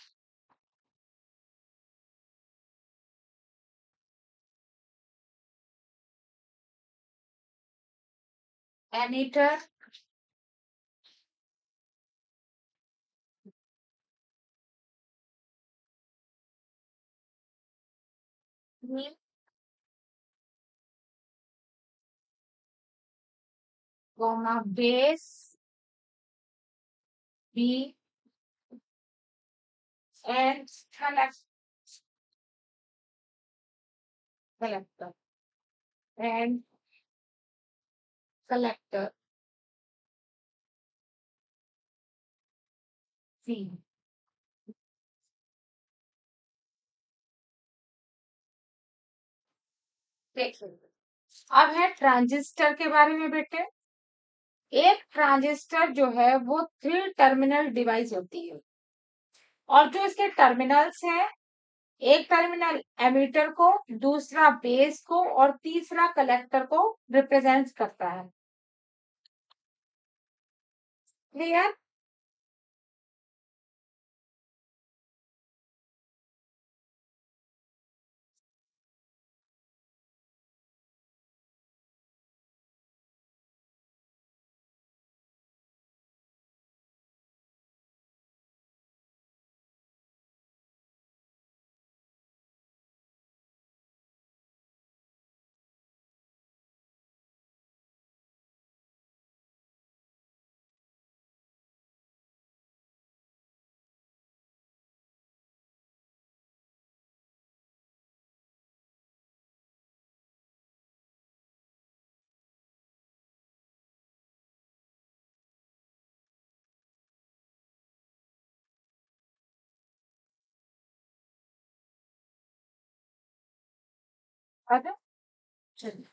emitter E, comma, base, B, and collector, and collector, C. देखिए, अब है transistor के बारे में बेटे। एक ट्रांजिस्टर जो है वो 3 टर्मिनल डिवाइस होती है, और जो इसके टर्मिनल्स हैं, एक टर्मिनल एमिटर को, दूसरा बेस को, और तीसरा कलेक्टर को रिप्रेजेंट करता है। क्लियर? अच्छा, चलिए।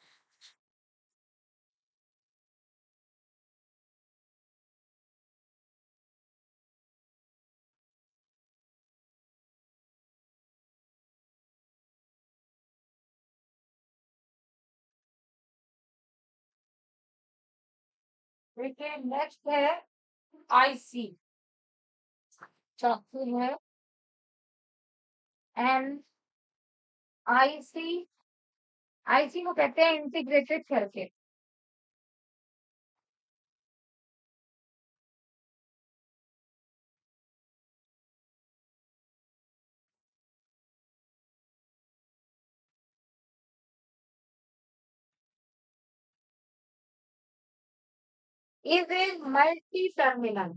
देखिए, नेक्स्ट है आईसी। चौथी है एन आईसी। आईसी को कहते हैं integrated circuit. Is a multi terminal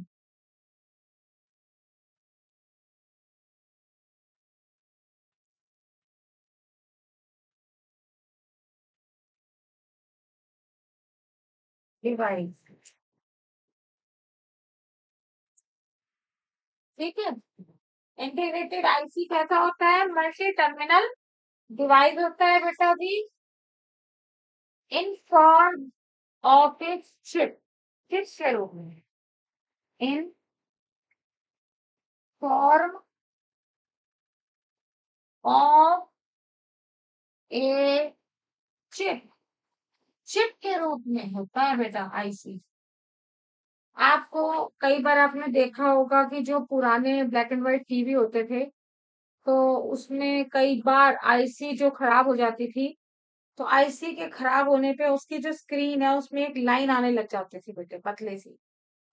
device. ठीक है, इंटीग्रेटेड आईसी कैसा होता है? मल्टी टर्मिनल डिवाइस होता है बेटा जी, in form of a chip. किस के रूप में? In form of a chip. Chip के रूप में होता है बेटा आईसी। आपको कई बार आपने देखा होगा कि जो पुराने ब्लैक एंड व्हाइट टीवी होते थे, तो उसमें कई बार आईसी जो खराब हो जाती थी, तो आईसी के खराब होने पे उसकी जो स्क्रीन है उसमें एक लाइन आने लग जाती थी बेटे, पतले सी।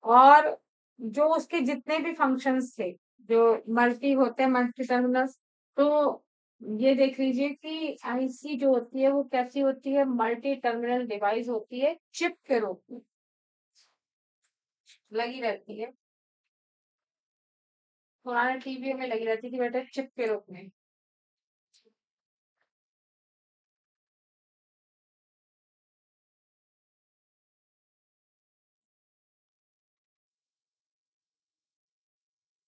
और जो उसके जितने भी फंक्शंस थे, जो मल्टी होते हैं, मल्टी टर्मिनल्स, तो ये देख लीजिए कि आईसी जो होती है वो कैसी होती है? मल्टी टर्मिनल डिवाइस होती है, चिप के रूप में लगी रहती है। पुराने टीवी में लगी रहती थी बेटा, चिप के रूप में।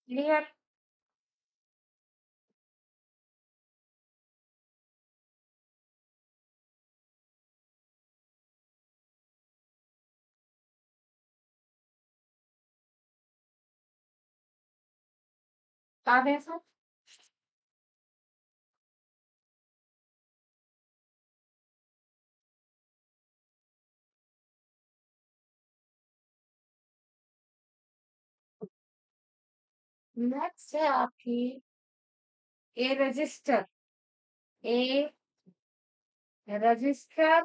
क्लियर? बता दें सर? नेक्स्ट है आपकी a resistor. A resistor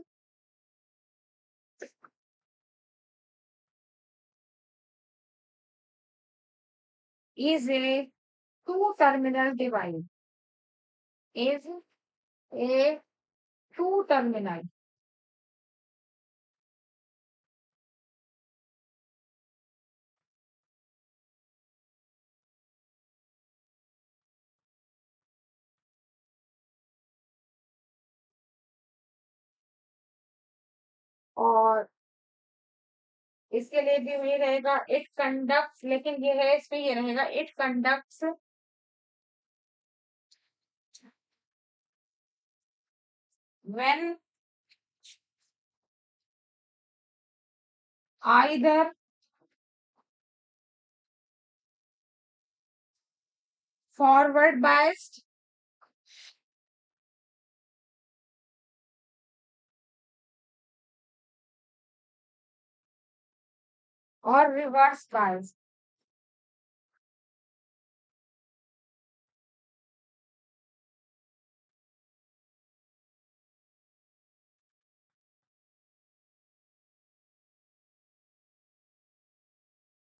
is a two terminal device. Is a two terminal और इसके लिए भी वही रहेगा, इट कंडक्ट्स, लेकिन ये है इसमें ये रहेगा, it conducts when either forward biased और reverse biased.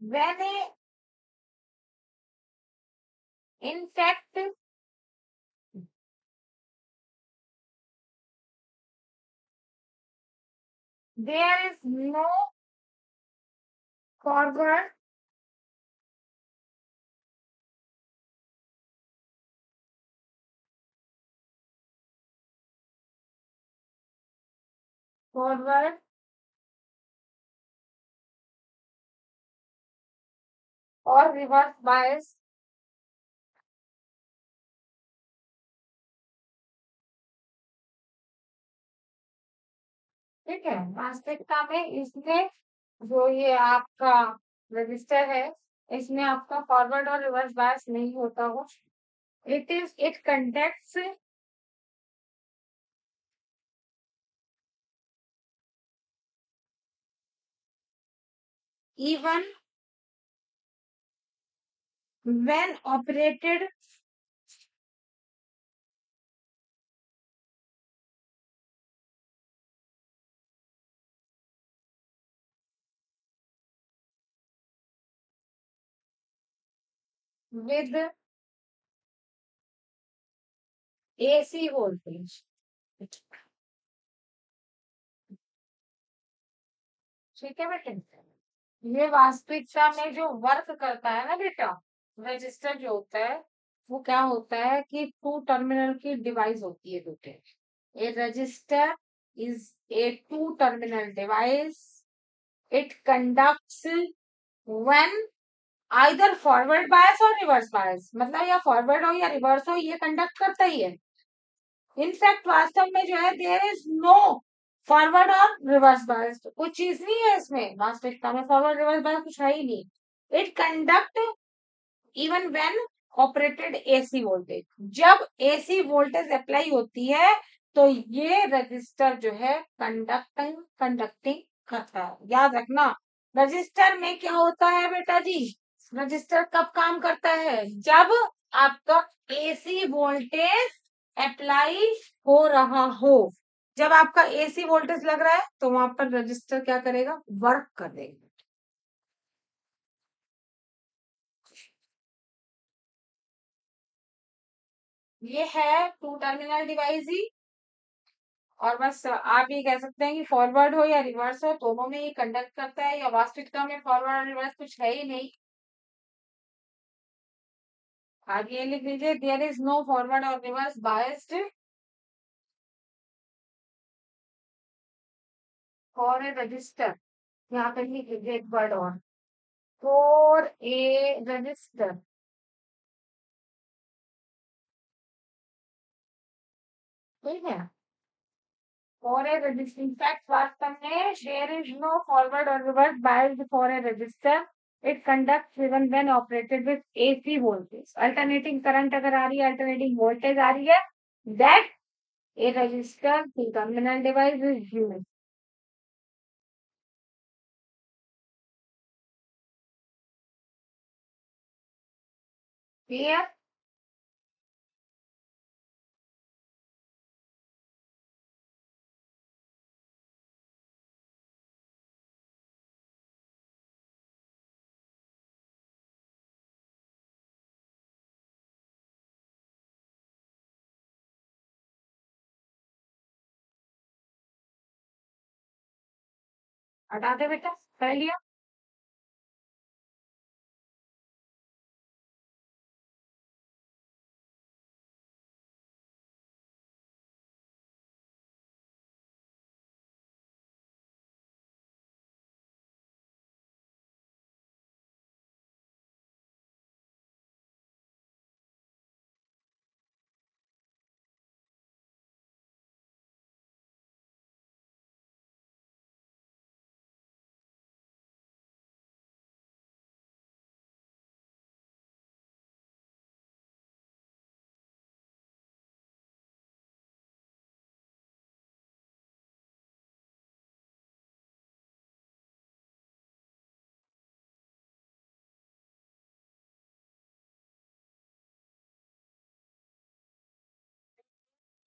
when in fact there is no forward forward और रिवर्स बायस, ठीक है। वास्तविकता में इसमें जो ये आपका रजिस्टर है, इसमें आपका फॉरवर्ड और रिवर्स बायस नहीं होता हो। It conducts even when operated with AC voltage, ठीक है बेटे। ये वास्तविकता में जो वर्क करता है ना बेटा, रजिस्टर जो होता है वो क्या होता है कि टू टर्मिनल की डिवाइस होती है बेटे। A resistor is a two terminal device, it conducts when either forward bias और रिवर्स बायस, मतलब या फॉरवर्ड हो या रिवर्स हो ये कंडक्ट करता ही है। इनफैक्ट वास्तव में जो है देयर इज नो फॉरवर्ड और रिवर्स बायस, कोई चीज नहीं है इसमें, वास्तविकता में फॉरवर्ड रिवर्स बायस कुछ है ही नहीं। It conduct even when operated AC voltage, जब एसी वोल्टेज अप्लाई होती है तो ये रजिस्टर जो है कंडक्टिंग कंडक्टिंग करता है। याद रखना, रजिस्टर में क्या होता है बेटा जी, रजिस्टर कब काम करता है, जब आपका एसी वोल्टेज अप्लाई हो रहा हो। जब आपका एसी वोल्टेज लग रहा है तो वहां पर रजिस्टर क्या करेगा, वर्क करेगा। ये है टू टर्मिनल डिवाइस ही, और बस आप ये कह सकते हैं कि फॉरवर्ड हो या रिवर्स हो दोनों में ये कंडक्ट करता है, या वास्तविकता में फॉरवर्ड और रिवर्स कुछ है ही नहीं। आगे ये लिख लीजिए, देयर इज नो फॉरवर्ड और reverse biased for a register. यहाँ पर लिख लीजिए एक वर्ड और, फॉर ए रजिस्टर, ठीक है। फॉर ए रजिस्टर, इनफैक्ट वास्तव में देयर इज नो फॉरवर्ड और reverse biased for a register, it conducts even when operated with AC voltage, alternating current अगर आ रही है, अल्टरनेटिंग वोल्टेज आ रही है, that a resistor to terminal device is used. Clear? हटा दे बेटा, कर लिया।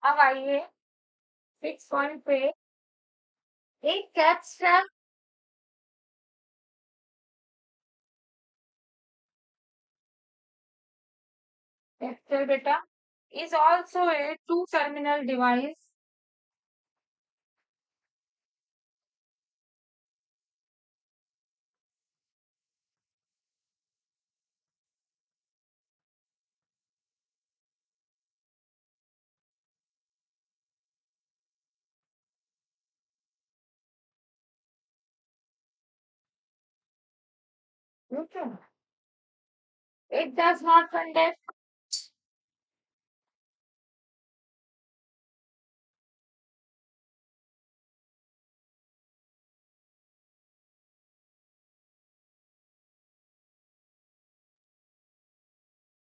अब आइए 6 पॉइंट पे। एक कैप्स्ट्रैप कैप्चर बेटा is also a two terminal device okay. It does not conduct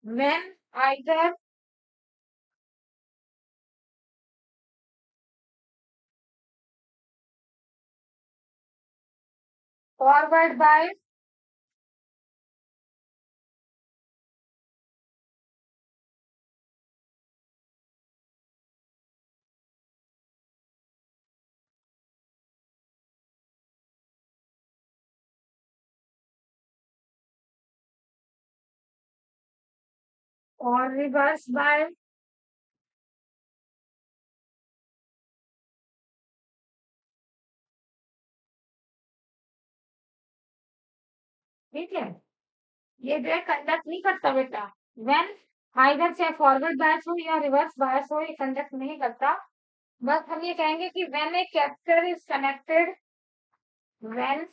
when either forward bias or reverse bias। ठीक है, ये जो है कंडक्ट नहीं करता बेटा। व्हेन आइदर से फॉरवर्ड बायस हो या रिवर्स बायस हो, ये कंडक्ट नहीं करता। बस हम ये कहेंगे कि when a capacitor is connected, when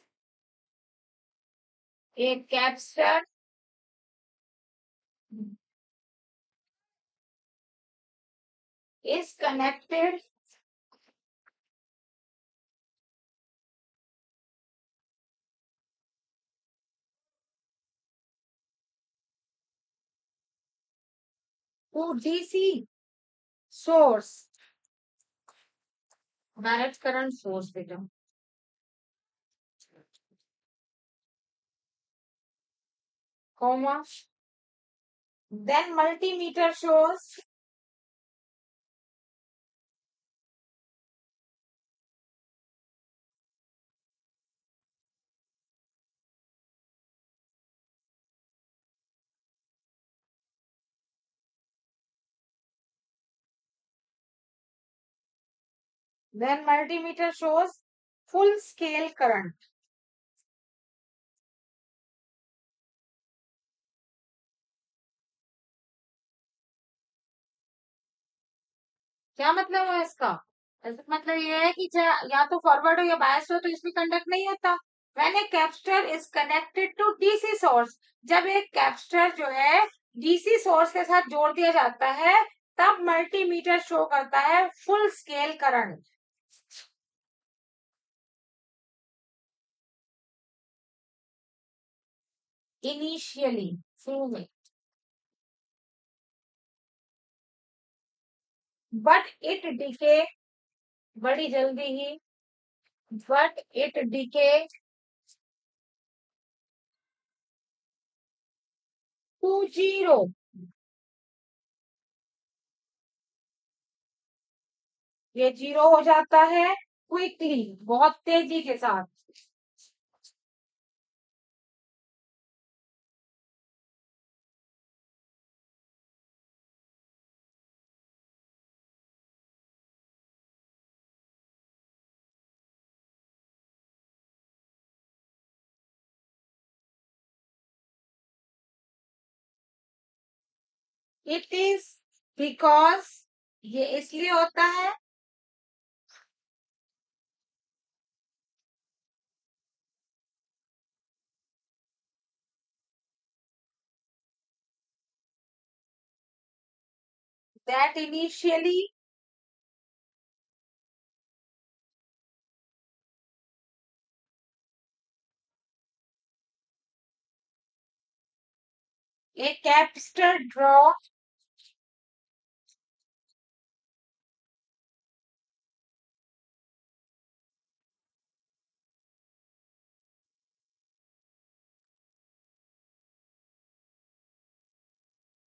a capacitor is connected to DC source, direct current source बेटा, comma, then multimeter shows then multimeter shows full scale current। क्या मतलब है इसका? इसका मतलब ये है कि या तो फॉरवर्ड हो या बायस हो तो इसमें कंडक्ट नहीं होता। When a capacitor is connected to DC source, जब एक कैपेसिटर जो है डीसी सोर्स के साथ जोड़ दिया जाता है, तब मल्टीमीटर शो करता है फुल स्केल करंट। इनिशियली शुरू में, बट इट डिके, बड़ी जल्दी ही, but it decay to zero, ये जीरो हो जाता है क्विकली, बहुत तेजी के साथ। इट इज बिकॉज, ये इसलिए होता है that initially a capital draw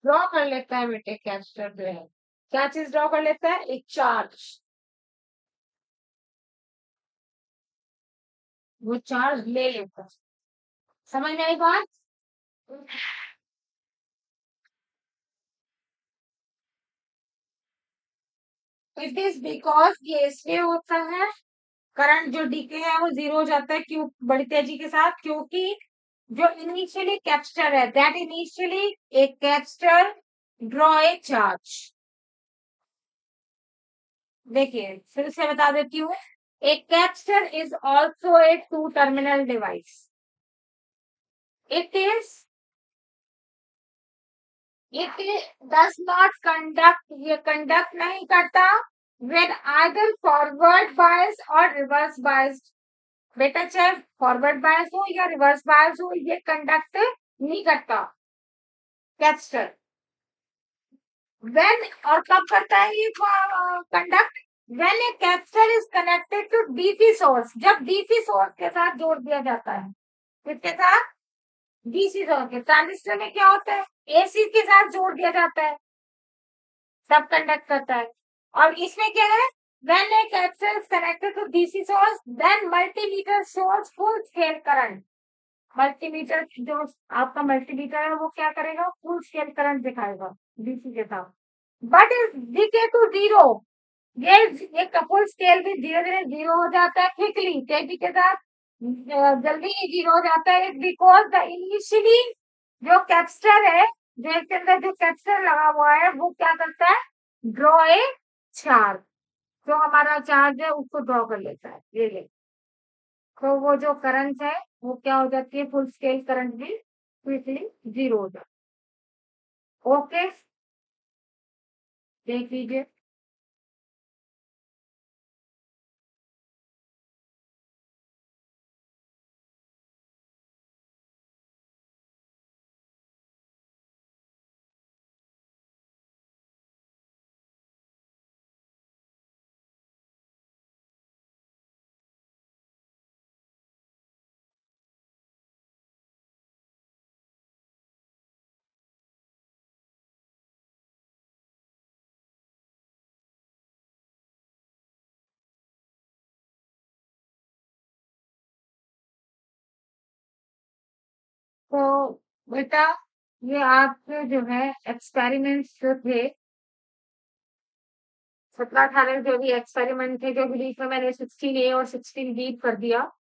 draw कर लेता है बेटे, कैपिटल जो है क्या चीज ड्रॉ कर लेता है, एक चार्ज। वो चार्ज ले लेता है। समझ में आई बात? इट इज बिकॉज, ये इसलिए होता है, करंट जो डीके है वो जीरो हो जाता है, क्यों, बड़ी तेजी के साथ, क्योंकि जो इनिशियली कैपेसिटर है, दैट इनिशियली एक कैपेसिटर ड्रॉ ए चार्ज। देखिए फिर से बता देती हूँ, एक capacitor is also a two terminal device. It is, it does not conduct, ये कंडक्ट नहीं करता when either forward bias और reverse biased। बेटा चाहे फॉरवर्ड बायस हो या रिवर्स बायस हो, ये कंडक्ट नहीं करता कैपेसिटर। व्हेन, और कब करता है ये conduct, when a capacitor is connected to DC source, जब डीसी सोर्स के साथ जोड़ दिया जाता है। किसके साथ? डीसी सोर्स के। ट्रांजिस्टर में क्या होता है, एसी के साथ जोड़ दिया जाता है, तब कंडक्ट करता है। और इसमें क्या है, when a capacitor is connected to DC source, then multimeter shows full scale current। Multimeter जो आपका मल्टीमीटर है वो क्या करेगा, फुल स्केल करंट दिखाएगा डीसी के साथ। But is decay to zero, ये फुल स्केल भी धीरे धीरे जीरो हो जाता है, क्विकली तेजी के साथ जल्दी ही जीरो हो जाता है, बिकॉज द इनिशियली जो कैपेसिटर है, जो इसके अंदर जो कैपेसिटर लगा हुआ है वो क्या करता है, ड्रॉ ए चार्ज, जो हमारा चार्ज है उसको ड्रॉ कर लेता है, ये ले। तो वो जो करंट है वो क्या हो जाती है, फुल स्केल करंट भी क्विकली जीरो हो जाती है। ओके, देख लीजिए। तो बेटा ये आपके जो है एक्सपेरिमेंट्स जो थे, 17-18 जो भी एक्सपेरिमेंट थे, जो बीच में मैंने 16A और 16B कर दिया,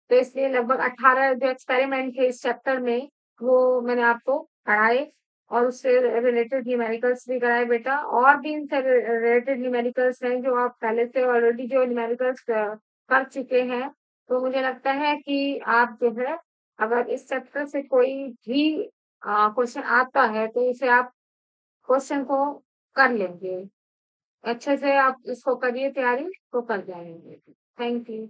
तो इसलिए लगभग 18 जो एक्सपेरिमेंट थे इस चैप्टर में वो मैंने आपको पढ़ाए, और उससे रिलेटेड न्यूमेरिकल्स भी कराए बेटा। और भी इनसे रिलेटेड न्यूमेरिकल्स हैं जो आप पहले से ऑलरेडी जो न्यूमेरिकल्स कर चुके हैं। तो मुझे लगता है कि आप जो है, अगर इस चैप्टर से कोई भी क्वेश्चन आता है तो उसे आप क्वेश्चन को कर लेंगे, अच्छे से आप इसको करिए तैयारी, तो कर जाएंगे। Thank you.